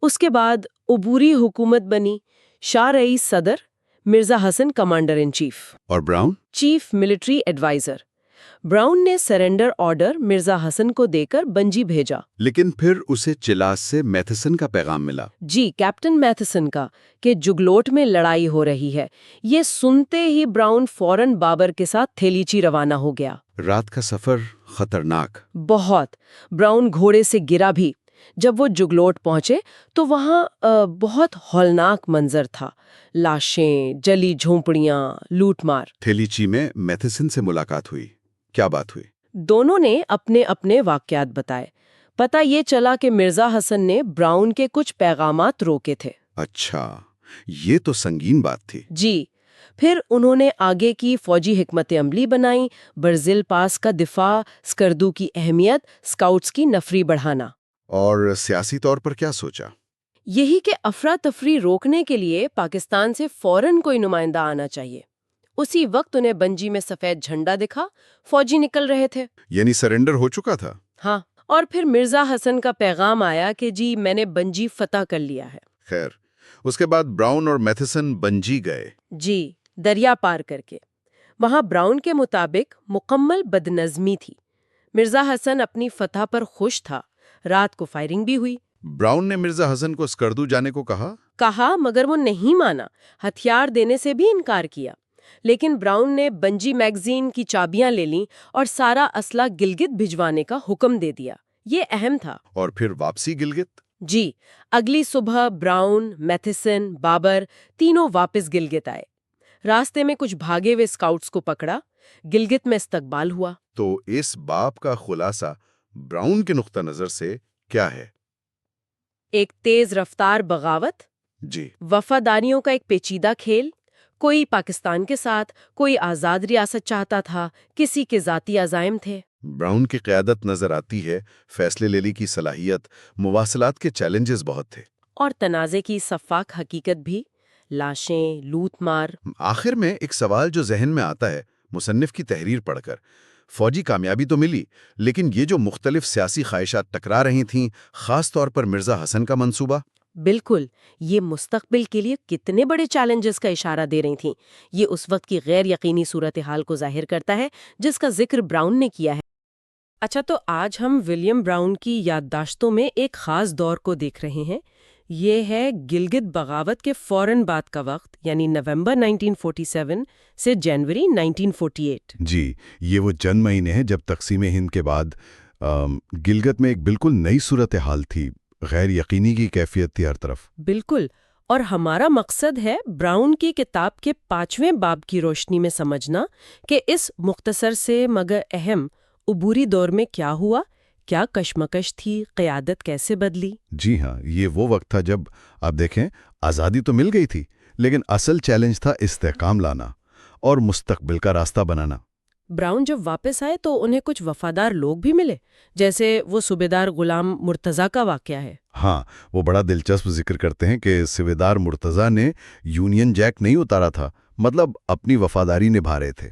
اس کے بعد عبوری حکومت بنی، شاہ رئیس صدر، Mirza Hasan commander in chief, اور Brown? Chief military adviser. Brown نے سرنڈر آرڈر مرزا حسن کو دے کر بنجی بھیجا۔ لیکن پھر اسے چلاس سے میتھسن کا پیغام ملا۔ جی، کیپٹن میتھسن کا، کہ جگلوٹ میں لڑائی ہو رہی ہے۔ یہ سنتے ہی براؤن فوراً بابر کے ساتھ تھیلیچی روانہ ہو گیا۔ رات کا سفر خطرناک۔ بہت۔ براؤن گھوڑے سے گرا بھی۔ جب وہ جگلوٹ پہنچے تو وہاں بہت ہولناک منظر تھا، لاشیں، جلی جھونپڑیاں، لوٹ مار۔ تھیلیچی میں میتھسن سے ملاقات ہوئی، کیا بات ہوئی؟ دونوں نے اپنے اپنے واقعات بتائے۔ پتہ یہ چلا کہ مرزا حسن نے براؤن کے کچھ پیغامات روکے تھے۔ اچھا، یہ تو سنگین بات تھی۔ جی، پھر انہوں نے آگے کی فوجی حکمت عملی بنائی، برزل پاس کا دفاع، سکردو کی اہمیت، اسکاؤٹس کی نفری بڑھانا۔ اور سیاسی طور پر کیا سوچا؟ یہی کہ افراتفری روکنے کے لیے پاکستان سے فوراً کوئی نمائندہ آنا چاہیے۔ اسی وقت انہیں بنجی میں سفید جھنڈا دکھا، فوجی نکل رہے تھے۔ یعنی سرنڈر ہو چکا تھا؟ ہاں، اور پھر مرزا حسن کا پیغام آیا کہ جی میں نے بنجی فتح کر لیا ہے۔ خیر، اس کے بعد براؤن اور میتھسن بنجی گئے۔ جی، دریا پار کر کے۔ وہاں براؤن کے مطابق مکمل بدنظمی تھی۔ مرزا حسن اپنی فتح پر خوش تھا، رات کو فائرنگ بھی ہوئی۔ براؤن نے مرزا حسن کو سکردو جانے کو کہا، مگر وہ نہیں مانا، ہتھیار دینے سے بھی انکار کیا۔ لیکن براؤن نے بنجی میگزین کی چابیاں لے لیں اور سارا اسلحہ گلگت بھجوانے کا حکم دے دیا۔ یہ اہم تھا۔ اور پھر واپسی گلگت؟ جی، اگلی صبح براؤن، میتھسن، بابر تینوں واپس گلگت آئے۔ راستے میں کچھ بھاگے ہوئے اسکاؤٹس کو پکڑا، گلگت میں استقبال ہوا۔ تو اس باب کا خلاصہ براؤن کے نقطہ نظر سے کیا ہے؟ ایک تیز رفتار بغاوت، جی، وفاداریوں کا ایک پیچیدہ کھیل، کوئی پاکستان کے ساتھ، کوئی آزاد ریاست چاہتا تھا، کسی کے ذاتی عزائم تھے۔ براؤن کی قیادت نظر آتی ہے، فیصلے لینے کی صلاحیت، مواصلات کے چیلنجز بہت تھے۔ اور تنازع کی شفاف حقیقت بھی، لاشیں، لوٹ مار۔ آخر میں ایک سوال جو ذہن میں آتا ہے مصنف کی تحریر پڑھ کر، فوجی کامیابی تو ملی، لیکن یہ جو مختلف سیاسی خواہشات ٹکرا رہی تھیں، خاص طور پر مرزا حسن کا منصوبہ، بالکل، یہ مستقبل کے لیے کتنے بڑے چیلنجز کا اشارہ دے رہی تھیں۔ یہ اس وقت کی غیر یقینی صورتحال کو ظاہر کرتا ہے جس کا ذکر براؤن نے کیا ہے۔ اچھا، تو آج ہم ولیم براؤن کی یادداشتوں میں ایک خاص دور کو دیکھ رہے ہیں۔ یہ ہے گلگت بغاوت کے فوراً بعد کا وقت، یعنی نومبر 1947 سے جنوری 1948۔ جی، یہ وہ چند مہینے ہیں جب تقسیم ہند کے بعد گلگت میں ایک بالکل نئی صورتحال تھی، غیر یقینی کی کیفیت تھی ہر طرف۔ بالکل، اور ہمارا مقصد ہے براؤن کی کتاب کے 5ویں باب کی روشنی میں سمجھنا کہ اس مختصر سے مگر اہم عبوری دور میں کیا ہوا، کیا کشمکش تھی، قیادت کیسے بدلی۔ جی ہاں، یہ وہ وقت تھا جب آپ دیکھیں آزادی تو مل گئی تھی، لیکن اصل چیلنج تھا استحکام لانا اور مستقبل کا راستہ بنانا۔ براؤن جب واپس آئے تو انہیں کچھ وفادار لوگ بھی ملے، جیسے وہ صوبیدار غلام مرتضیٰ کا واقعہ ہے۔ ہاں، وہ بڑا دلچسپ ذکر کرتے ہیں کہ صوبیدار مرتضیٰ نے یونین جیک نہیں اتارا تھا، مطلب اپنی وفاداری نبھا رہے تھے۔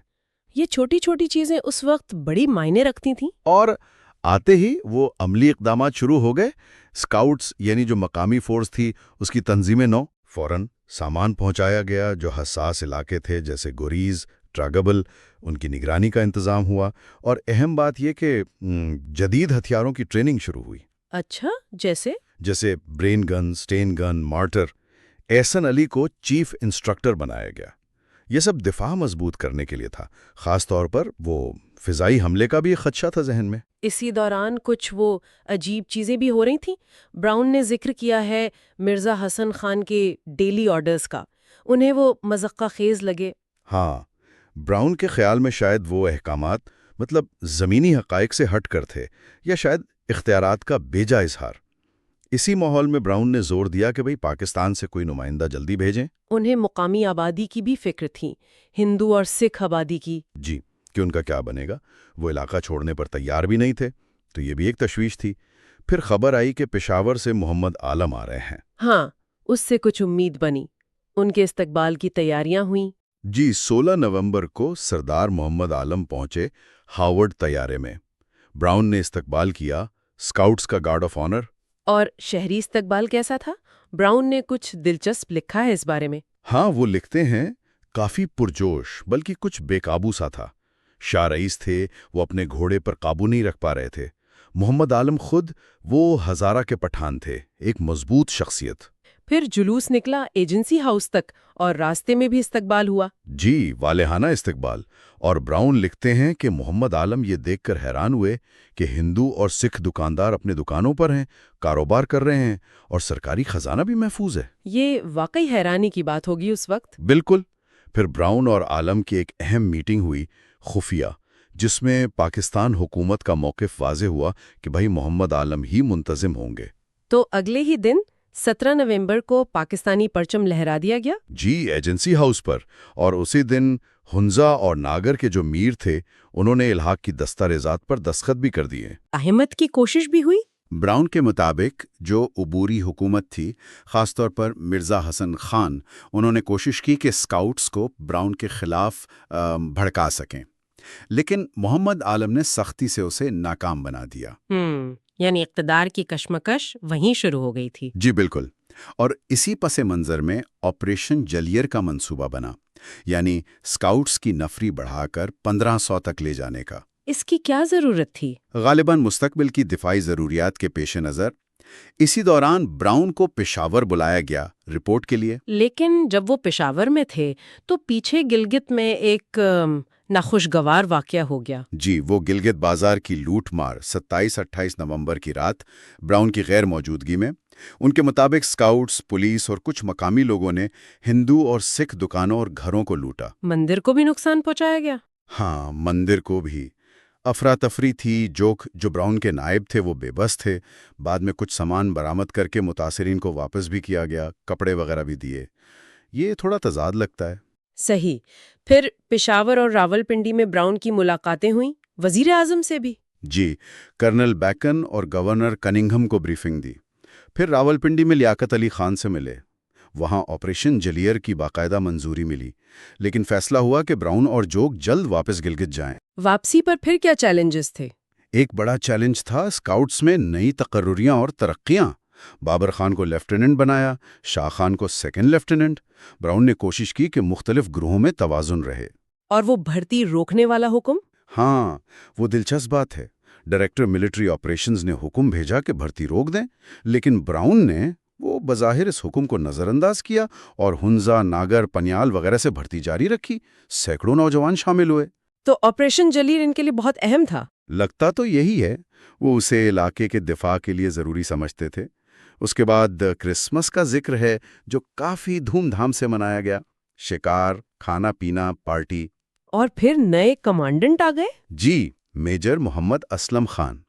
یہ چھوٹی چھوٹی چیزیں اس وقت بڑی معنی رکھتی تھیں۔ اور آتے ہی وہ عملی اقدامات شروع ہو گئے۔ اسکاؤٹس یعنی جو مقامی فورس تھی اس کی تنظیم نو، فوراً سامان پہنچایا گیا۔ جو حساس علاقے تھے جیسے گوریز، ٹراگبل، ان کی نگرانی کا انتظام ہوا، اور اہم بات یہ کہ جدید ہتھیاروں کی ٹریننگ شروع ہوئی۔ اچھا، جیسے برین گن، سٹین گن، مارٹر۔ احسن علی کو چیف انسٹرکٹر بنایا گیا۔ یہ سب دفاع مضبوط کرنے کے لیے تھا، خاص طور پر وہ فضائی حملے کا بھی ایک خدشہ تھا ذہن میں۔ اسی دوران کچھ وہ عجیب چیزیں بھی ہو رہی تھیں۔ براؤن نے ذکر کیا ہے مرزا حسن خان کے ڈیلی آرڈرز کا، انہیں وہ مذقہ خیز لگے۔ ہاں، براؤن کے خیال میں شاید وہ احکامات مطلب زمینی حقائق سے ہٹ کر تھے، یا شاید اختیارات کا بیجا اظہار۔ اسی ماحول میں براؤن نے زور دیا کہ پاکستان سے کوئی نمائندہ جلدی بھیجیں۔ انہیں مقامی آبادی کی بھی فکر تھی، ہندو اور سکھ آبادی کی۔ جی، کہ ان کا کیا بنے گا، وہ علاقہ چھوڑنے پر تیار بھی نہیں تھے، تو یہ بھی ایک تشویش تھی۔ پھر خبر آئی کہ پشاور سے محمد عالم آ رہے ہیں۔ ہاں، اس سے کچھ امید بنی، ان کے استقبال کی تیاریاں ہوئیں۔ جی، 16 نومبر کو سردار محمد عالم پہنچے ہاورڈ طیارے میں۔ براؤن نے استقبال کیا، اسکاؤٹس کا گارڈ آف آنر۔ اور شہری استقبال کیسا تھا؟ براؤن نے کچھ دلچسپ لکھا ہے اس بارے میں۔ ہاں، وہ لکھتے ہیں کافی پرجوش، بلکہ کچھ بے قابو سا تھا۔ شاہ رئیس تھے، وہ اپنے گھوڑے پر قابو نہیں رکھ پا رہے تھے۔ محمد عالم خود وہ ہزارہ کے پٹھان تھے، ایک مضبوط شخصیت۔ پھر جلوس نکلا ایجنسی ہاؤس تک، اور راستے میں بھی استقبال ہوا۔ جی، والہانہ استقبال۔ اور براؤن لکھتے ہیں کہ محمد عالم یہ دیکھ کر حیران ہوئے کہ ہندو اور سکھ دکاندار اپنے دکانوں پر ہیں، کاروبار کر رہے ہیں، اور سرکاری خزانہ بھی محفوظ ہے۔ یہ واقعی حیرانی کی بات ہوگی اس وقت۔ بالکل۔ پھر براؤن اور عالم کی ایک اہم میٹنگ ہوئی، خفیہ، جس میں پاکستان حکومت کا موقف واضح ہوا کہ محمد عالم ہی منتظم ہوں گے۔ تو اگلے ہی دن 17 نومبر کو پاکستانی پرچم لہرا دیا گیا۔ جی، ایجنسی ہاؤس پر۔ اور اسی دن ہنزا اور ناگر کے جو میر تھے، انہوں نے الحاق کی دستاویزات پر دستخط بھی کر دیے۔ احمد کی کوشش بھی ہوئی۔ براؤن کے مطابق جو عبوری حکومت تھی، خاص طور پر مرزا حسن خان، انہوں نے کوشش کی کہ اسکاؤٹس کو براؤن کے خلاف بھڑکا سکیں، لیکن محمد عالم نے سختی سے اسے ناکام بنا دیا۔ یعنی اقتدار کی کشمکش وہیں شروع ہو گئی تھی۔ جی بالکل۔ اور اسی پس منظر میں آپریشن جلیر کا منصوبہ بنا، یعنی اسکاؤٹس کی نفری بڑھا کر 1500 تک لے جانے کا۔ اس کی کیا ضرورت تھی؟ غالباً مستقبل کی دفاعی ضروریات کے پیش نظر۔ اسی دوران براؤن کو پشاور بلایا گیا رپورٹ کے لیے۔ لیکن جب وہ پشاور میں تھے تو پیچھے گلگت میں ایک ناخوشگوار واقعہ ہو گیا۔ جی، وہ گلگت بازار کی لوٹ مار 27-28 نومبر کی رات براؤن کی غیر موجودگی میں۔ ان کے مطابق اسکاؤٹس، پولیس اور کچھ مقامی لوگوں نے ہندو اور سکھ دکانوں اور گھروں کو لوٹا۔ مندر کو بھی نقصان پہنچایا گیا؟ ہاں، مندر کو بھی۔ افراتفری تھی۔ جو براؤن کے نائب تھے وہ بے بس تھے۔ بعد میں کچھ سامان برآمد کر کے متاثرین کو واپس بھی کیا گیا، کپڑے وغیرہ بھی دیے۔ یہ تھوڑا تضاد لگتا ہے۔ صحیح۔ پھر پشاور اور راولپنڈی میں براؤن کی ملاقاتیں ہوئیں، وزیر اعظم سے بھی۔ جی، کرنل بیکن اور گورنر کننگھم کو بریفنگ دی۔ پھر راولپنڈی میں لیاقت علی خان سے ملے۔ وہاں آپریشن جلیئر کی باقاعدہ منظوری ملی، لیکن فیصلہ ہوا کہ براؤن اور جوگ جلد واپس گلگت جائیں۔ واپسی پر پھر کیا چیلنجز تھے؟ ایک بڑا چیلنج تھا اسکاؤٹس میں نئی تقرریاں اور ترقیاں۔ بابر خان کو لیفٹیننٹ بنایا، شاہ خان کو سیکنڈ لیفٹیننٹ۔ براؤن نے کوشش کی کہ مختلف گروہوں میں توازن رہے۔ اور وہ بھرتی روکنے والا حکم؟ ہاں، وہ دلچسپ بات ہے۔ ڈائریکٹر ملٹری آپریشنز نے حکم بھیجا کہ بھرتی روک دیں، لیکن براؤن نے وہ بظاہر اس حکم کو نظر انداز کیا اور ہنزا، ناگر، پنیال وغیرہ سے بھرتی جاری رکھی۔ سینکڑوں نوجوان شامل ہوئے۔ تو آپریشن جلیل ان کے لیے بہت اہم تھا۔ لگتا تو یہی ہے، وہ اسے علاقے کے دفاع کے لیے ضروری سمجھتے تھے۔ اس کے بعد کرسمس کا ذکر ہے جو کافی دھوم دھام سے منایا گیا۔ شکار، کھانا پینا، پارٹی۔ اور پھر نئے کمانڈنٹ آ گئے؟ جی، میجر محمد اسلم خان۔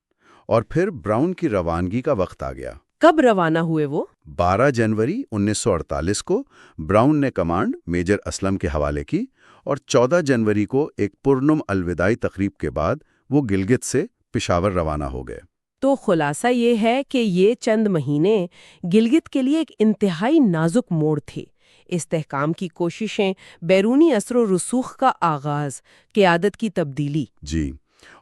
اور پھر براؤن کی روانگی کا وقت آ گیا۔ کب روانہ ہوئے وہ؟ 12 جنوری 1948 کو براؤن نے کمانڈ میجر اسلم کے حوالے کی، اور 14 جنوری کو ایک پرنم الوداعی تقریب کے بعد وہ گلگت سے پشاور روانہ ہو گئے۔ تو خلاصہ یہ ہے کہ یہ چند مہینے گلگت کے لیے ایک انتہائی نازک موڑ تھے۔ استحکام کی کوششیں، بیرونی اثر و رسوخ کا آغاز، قیادت کی تبدیلی۔ جی،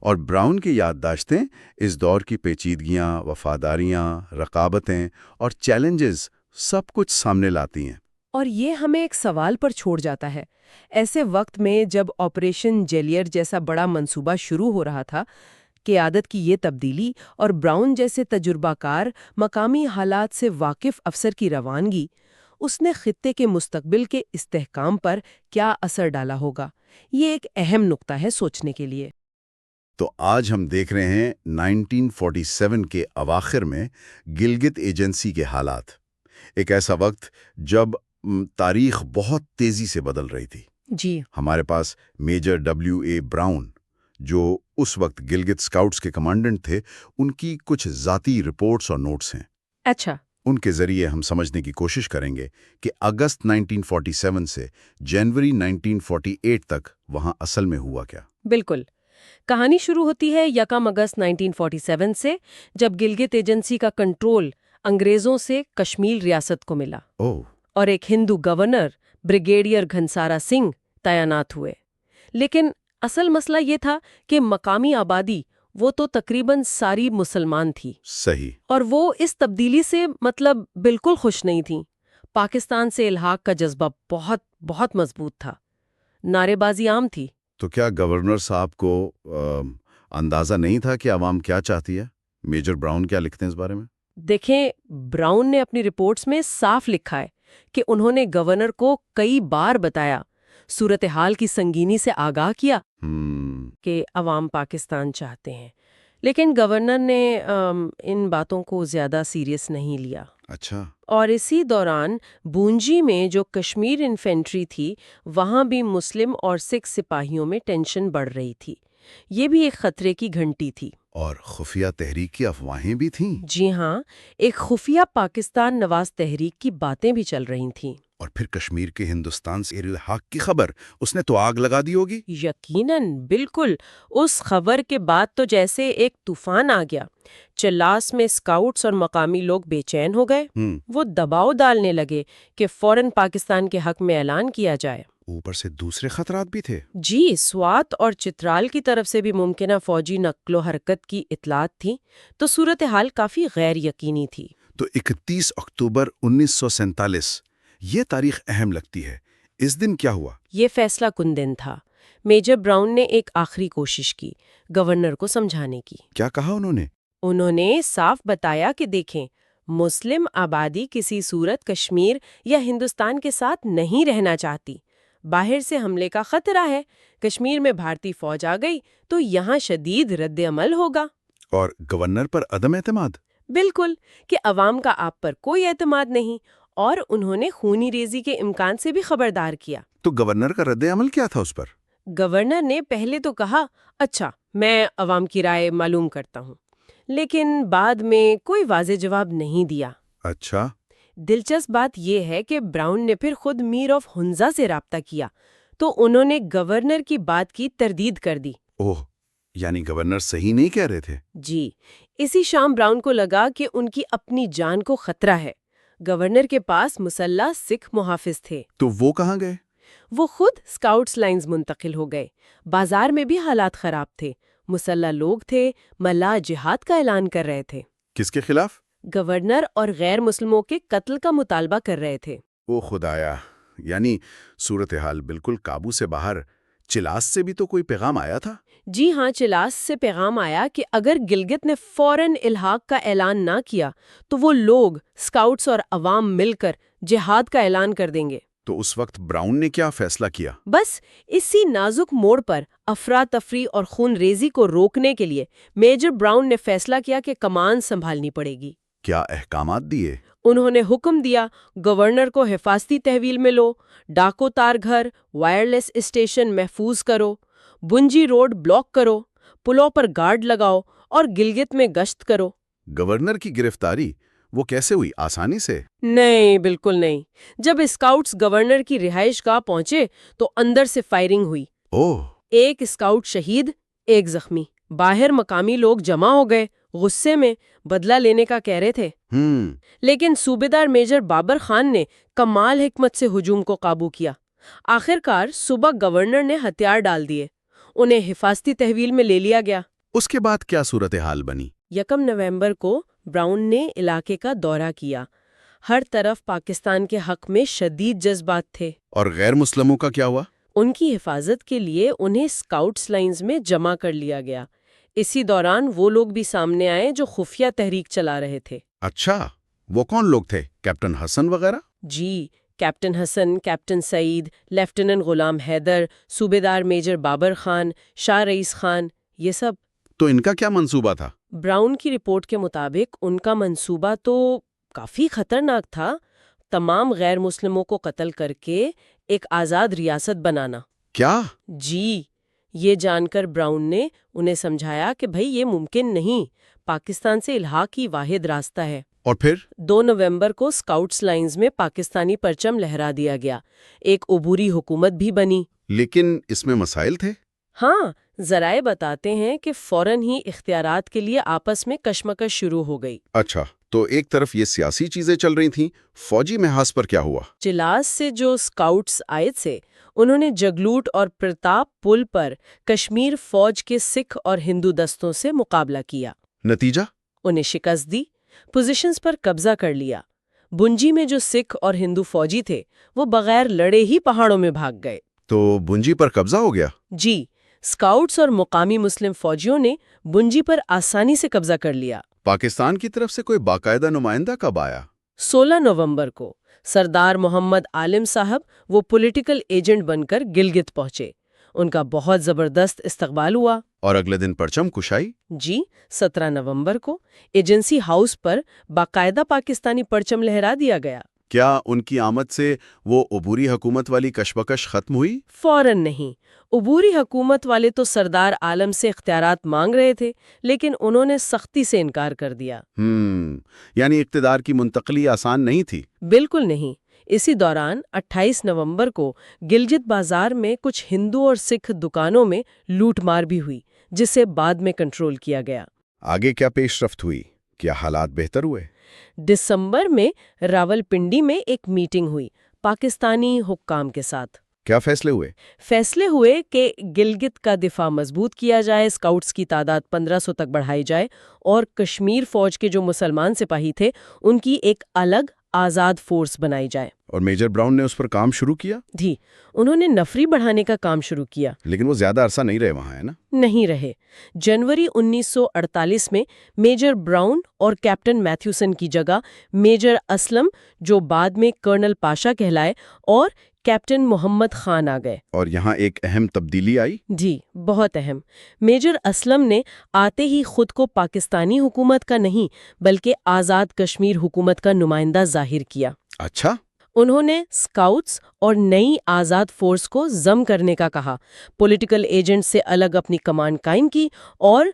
اور براؤن کی یادداشتیں اس دور کی پیچیدگیاں، وفاداریاں، رقابتیں اور چیلنجز سب کچھ سامنے لاتی ہیں۔ اور یہ ہمیں ایک سوال پر چھوڑ جاتا ہے۔ ایسے وقت میں جب آپریشن جیلیئر جیسا بڑا منصوبہ شروع ہو رہا تھا، قیادت کی یہ تبدیلی اور براؤن جیسے تجربہ کار، مقامی حالات سے واقف افسر کی روانگی، اس نے خطے کے مستقبل کے استحکام پر کیا اثر ڈالا ہوگا؟ یہ ایک اہم نقطہ ہے سوچنے کے لیے۔ تو آج ہم دیکھ رہے ہیں 1947 کے اواخر میں گلگت ایجنسی کے حالات۔ ایک ایسا وقت جب تاریخ بہت تیزی سے بدل رہی تھی۔ جی، ہمارے پاس میجر W.A. براؤن، جو اس وقت گلگت اسکاؤٹس کے کمانڈنٹ تھے، ان کی کچھ ذاتی رپورٹس اور نوٹس ہیں۔ اچھا۔ ان کے ذریعے ہم سمجھنے کی کوشش کریں گے کہ اگست 1947 سے جنوری 1948 تک وہاں اصل میں ہوا کیا۔ بالکل۔ کہانی شروع ہوتی ہے یکم اگست 1947 سے، جب گلگت ایجنسی کا کنٹرول انگریزوں سے کشمیر ریاست کو ملا اور ایک ہندو گورنر بریگیڈیئر گھنسارا سنگھ تعینات ہوئے۔ لیکن اصل مسئلہ یہ تھا کہ مقامی آبادی وہ تو تقریباً ساری مسلمان تھی۔ صحیح۔ اور وہ اس تبدیلی سے بالکل خوش نہیں تھیں۔ پاکستان سے الحاق کا جذبہ بہت بہت مضبوط تھا، نعرے بازی عام تھی۔ تو کیا گورنر صاحب کو اندازہ نہیں تھا کہ عوام کیا چاہتی ہے؟ میجر براؤن کیا لکھتے ہیں اس بارے میں؟ دیکھیں، براؤن نے اپنی رپورٹس میں صاف لکھا ہے کہ انہوں نے گورنر کو کئی بار بتایا، صورتحال کی سنگینی سے آگاہ کیا کہ عوام پاکستان چاہتے ہیں، لیکن گورنر نے ان باتوں کو زیادہ سیریس نہیں لیا۔ اچھا۔ اور اسی دوران بونجی میں جو کشمیر انفینٹری تھی، وہاں بھی مسلم اور سکھ سپاہیوں میں ٹینشن بڑھ رہی تھی۔ یہ بھی ایک خطرے کی گھنٹی تھی۔ اور خفیہ تحریک کی افواہیں بھی تھیں۔ جی ہاں، ایک خفیہ پاکستان نواز تحریک کی باتیں بھی چل رہی تھیں۔ اور پھر کشمیر کے ہندوستان سے الحاق کی خبر، اس نے تو آگ لگا دی ہوگی۔ یقیناً، بالکل۔ اس خبر کے بعد تو جیسے ایک طوفان آ گیا۔ چلاس میں اسکاؤٹس اور مقامی لوگ بے چین ہو گئے۔ وہ دباؤ ڈالنے لگے کہ فوراً پاکستان کے حق میں اعلان کیا جائے۔ اوپر سے دوسرے خطرات بھی تھے۔ جی، سوات اور چترال کی طرف سے بھی ممکنہ فوجی نقل و حرکت کی اطلاعات تھی، تو صورتحال کافی غیر یقینی تھی۔ تو 31 اکتوبر 1947، یہ تاریخ اہم لگتی ہے۔ اس دن کیا ہوا؟ یہ فیصلہ کن دن تھا۔ میجر براؤن نے ایک آخری کوشش کی گورنر کو سمجھانے کی۔ کیا کہا انہوں نے؟ انہوں نے صاف بتایا کہ دیکھیں، مسلم آبادی کسی صورت کشمیر یا ہندوستان کے ساتھ نہیں رہنا چاہتی۔ باہر سے حملے کا خطرہ ہے، کشمیر میں بھارتی فوج آ گئی تو یہاں شدید رد عمل ہوگا۔ اور گورنر پر عدم اعتماد؟ بالکل، کہ عوام کا آپ پر کوئی اعتماد نہیں، اور انہوں نے خونی ریزی کے امکان سے بھی خبردار کیا۔ تو گورنر کا رد عمل کیا تھا اس پر؟ گورنر نے پہلے تو کہا، اچھا میں عوام کی رائے معلوم کرتا ہوں، لیکن بعد میں کوئی واضح جواب نہیں دیا۔ اچھا۔ دلچسپ بات یہ ہے کہ براؤن نے پھر خود میر آف ہنزا سے رابطہ کیا تو انہوں نے گورنر کی بات کی تردید کر دی۔ اوہ، یعنی گورنر صحیح نہیں کہہ رہے تھے؟ جی، اسی شام براؤن کو لگا کہ ان کی اپنی جان کو خطرہ ہے۔ گورنر کے پاس مسلح سکھ محافظ تھے۔ تو وہ کہاں گئے؟ وہ خود اسکاؤٹس لائنز منتقل ہو گئے۔ بازار میں بھی حالات خراب تھے، مسلح لوگ تھے، ملا جہاد کا اعلان کر رہے تھے، کس کے خلاف؟ گورنر اور غیر مسلموں کے قتل کا مطالبہ کر رہے تھے۔ او خدایا، یعنی صورتحال بالکل قابو سے باہر۔ چلاس سے بھی تو کوئی پیغام آیا تھا؟ جی ہاں، چلاس سے پیغام آیا کہ اگر گلگت نے فوراً الحاق کا اعلان نہ کیا تو وہ لوگ، اسکاؤٹس اور عوام مل کر جہاد کا اعلان کر دیں گے۔ تو اس وقت براؤن نے کیا فیصلہ کیا؟ بس اسی نازک موڑ پر افراتفری اور خون ریزی کو روکنے کے لیے میجر براؤن نے فیصلہ کیا کہ کمان سنبھالنی پڑے گی۔ کیا احکامات دیے؟ انہوں نے حکم دیا، گورنر کو حفاظتی تحویل میں لو، ڈاکو تار گھر، وائرلیس اسٹیشن محفوظ کرو، بنجی روڈ بلاک کرو، پلوں پر گارڈ لگاؤ اور گلگت میں گشت کرو۔ گورنر کی گرفتاری وہ کیسے ہوئی؟ آسانی سے؟ نہیں، بالکل نہیں۔ جب اسکاؤٹس گورنر کی رہائش گاہ پہنچے تو اندر سے فائرنگ ہوئی۔ اوہ! ایک اسکاؤٹ شہید، ایک زخمی۔ باہر مقامی لوگ جمع ہو گئے، غصے میں بدلہ لینے کا کہہ رہے تھے۔ لیکن صوبیدار میجر بابر خان نے کمال حکمت سے ہجوم کو قابو کیا۔ آخر کار صبح گورنر نے ہتھیار ڈال دیے، انہیں حفاظتی تحویل میں لے لیا گیا۔ اس کے بعد کیا صورتحال بنی؟ 1 نومبر کو براؤن نے علاقے کا دورہ کیا۔ ہر طرف پاکستان کے حق میں شدید جذبات تھے۔ اور غیر مسلموں کا کیا ہوا؟ ان کی حفاظت کے لیے انہیں اسکاؤٹس لائنز میں جمع کر لیا گیا۔ اسی دوران وہ لوگ بھی سامنے آئے جو خفیہ تحریک چلا رہے تھے۔ اچھا، وہ کون لوگ تھے؟ کیپٹن حسن وغیرہ؟ جی، کیپٹن حسن، کیپٹن سعید، لیفٹیننٹ غلام حیدر، صوبیدار میجر بابر خان، شاہ رئیس خان، یہ سب۔ تو ان کا کیا منصوبہ تھا؟ براؤن کی رپورٹ کے مطابق ان کا منصوبہ تو کافی خطرناک تھا، تمام غیر مسلموں کو قتل کر کے ایک آزاد ریاست بنانا۔ کیا؟ جی، یہ جان کر براؤن نے انہیں سمجھایا کہ بھئی یہ ممکن نہیں، پاکستان سے الحاق ہی واحد راستہ ہے۔ اور پھر؟ 2 نومبر کو اسکاؤٹس لائنز میں پاکستانی پرچم لہرا دیا گیا، ایک عبوری حکومت بھی بنی۔ لیکن اس میں مسائل تھے؟ ہاں، ذرائع بتاتے ہیں کہ فوراً ہی اختیارات کے لیے آپس میں کشمکش شروع ہو گئی۔ اچھا، تو ایک طرف یہ سیاسی چیزیں چل رہی تھیں، فوجی محاذ پر کیا ہوا؟ چلاس سے جو اسکاؤٹس آئے تھے انہوں نے جگلوٹ اور پرتاپ پل پر کشمیر فوج کے سکھ اور ہندو دستوں سے مقابلہ کیا۔ نتیجہ؟ انہیں شکست دی، پوزیشنز پر قبضہ کر لیا۔ بنجی میں جو سکھ اور ہندو فوجی تھے وہ بغیر لڑے ہی پہاڑوں میں بھاگ گئے۔ تو بنجی پر قبضہ ہو گیا؟ جی، اسکاؤٹس اور مقامی مسلم فوجیوں نے بنجی پر آسانی سے قبضہ کر لیا۔ پاکستان کی طرف سے کوئی باقاعدہ نمائندہ کب آیا؟ 16 نومبر کو سردار محمد عالم صاحب وہ پولیٹیکل ایجنٹ بن کر گلگت پہنچے۔ ان کا بہت زبردست استقبال ہوا۔ اور اگلے دن پرچم کشائی؟ جی، 17 نومبر کو ایجنسی ہاؤس پر باقاعدہ پاکستانی پرچم لہرا دیا گیا۔ کیا ان کی آمد سے وہ عبوری حکومت والی کشمکش ختم ہوئی؟ فوراً نہیں، عبوری حکومت والے تو سردار عالم سے اختیارات مانگ رہے تھے، لیکن انہوں نے سختی سے انکار کر دیا۔ یعنی اقتدار کی منتقلی آسان نہیں تھی؟ بالکل نہیں۔ اسی دوران 28 نومبر کو گلگت بازار میں کچھ ہندو اور سکھ دکانوں میں لوٹ مار بھی ہوئی، جسے بعد میں کنٹرول کیا گیا۔ آگے کیا پیش رفت ہوئی؟ کیا حالات بہتر ہوئے؟ دسمبر میں راولپنڈی میں ایک میٹنگ ہوئی پاکستانی حکام کے ساتھ۔ کیا فیصلے ہوئے؟ فیصلے ہوئے کہ گلگت کا دفاع مضبوط کیا جائے، اسکاؤٹس کی تعداد 1500 تک بڑھائی جائے اور کشمیر فوج کے جو مسلمان سپاہی تھے ان کی ایک الگ آزاد فورس بنائی جائے۔ اور میجر براؤن نے اس پر کام شروع کیا؟ جی، انہوں نے نفری بڑھانے کا کام شروع کیا۔ لیکن وہ زیادہ عرصہ نہیں رہے وہاں، ہے نا؟ نہیں رہے۔ جنوری 1948 میں میجر براؤن اور کیپٹن میتھیوسن کی جگہ میجر اسلم، جو بعد میں کرنل پاشا کہلائے، اور کیپٹن محمد خان آ گئے۔ اور یہاں ایک اہم تبدیلی آئی؟ جی، بہت اہم۔ میجر اسلم نے آتے ہی خود کو پاکستانی حکومت کا نہیں بلکہ آزاد کشمیر حکومت کا نمائندہ ظاہر کیا۔ اچھا۔ انہوں نے اسکاؤٹس اور نئی آزاد فورس کو ضم کرنے کا کہا، پولیٹیکل ایجنٹ سے الگ اپنی کمانڈ قائم کی اور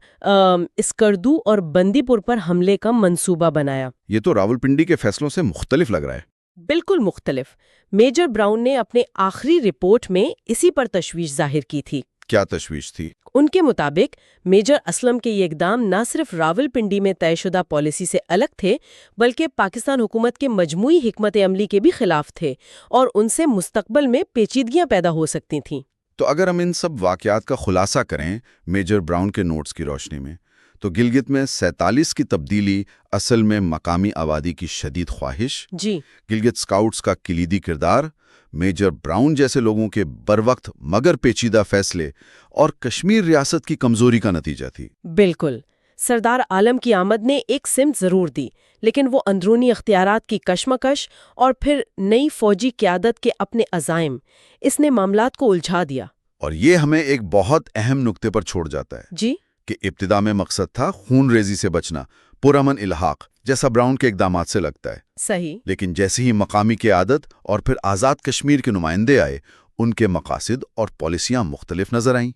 اسکردو اور بندی پور پر حملے کا منصوبہ بنایا۔ یہ تو راولپنڈی کے فیصلوں سے مختلف لگ رہا ہے۔ بالکل مختلف۔ میجر براؤن نے اپنے آخری رپورٹ میں اسی پر تشویش ظاہر کی تھی۔ کیا تشویش تھی؟ ان کے مطابق میجر اسلم کے یہ اقدام نہ صرف راولپنڈی میں طے شدہ پالیسی سے الگ تھے بلکہ پاکستان حکومت کے مجموعی حکمت عملی کے بھی خلاف تھے اور ان سے مستقبل میں پیچیدگیاں پیدا ہو سکتی تھیں۔ تو اگر ہم ان سب واقعات کا خلاصہ کریں میجر براؤن کے نوٹس کی روشنی میں، تو گلگت میں 47 کی تبدیلی اصل میں مقامی آبادی کی شدید خواہش، جی، گلگت اسکاؤٹس کا کلیدی کردار، میجر براؤن جیسے لوگوں کے بروقت مگر پیچیدہ فیصلے اور کشمیر ریاست کی کمزوری کا نتیجہ تھی۔ بالکل۔ سردار عالم کی آمد نے ایک سمت ضرور دی، لیکن وہ اندرونی اختیارات کی کشمکش اور پھر نئی فوجی قیادت کے اپنے عزائم، اس نے معاملات کو الجھا دیا۔ اور یہ ہمیں ایک بہت اہم نقطے پر چھوڑ جاتا ہے جی، کہ ابتدا میں مقصد تھا خون ریزی سے بچنا، پرامن الحاق، جیسا براؤن کے اقدامات سے لگتا ہے، صحیح۔ لیکن جیسے ہی مقامی قیادت اور پھر آزاد کشمیر کے نمائندے آئے، ان کے مقاصد اور پالیسیاں مختلف نظر آئیں۔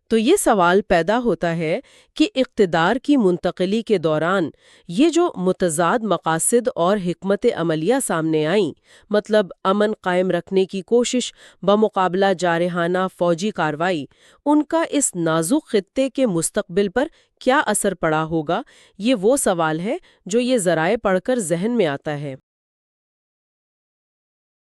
تو یہ سوال پیدا ہوتا ہے کہ اقتدار کی منتقلی کے دوران یہ جو متضاد مقاصد اور حکمت عملیہ سامنے آئیں، مطلب امن قائم رکھنے کی کوشش بمقابلہ جارحانہ فوجی کارروائی، ان کا اس نازک خطے کے مستقبل پر کیا اثر پڑا ہوگا، یہ وہ سوال ہے جو یہ ذرائع پڑھ کر ذہن میں آتا ہے۔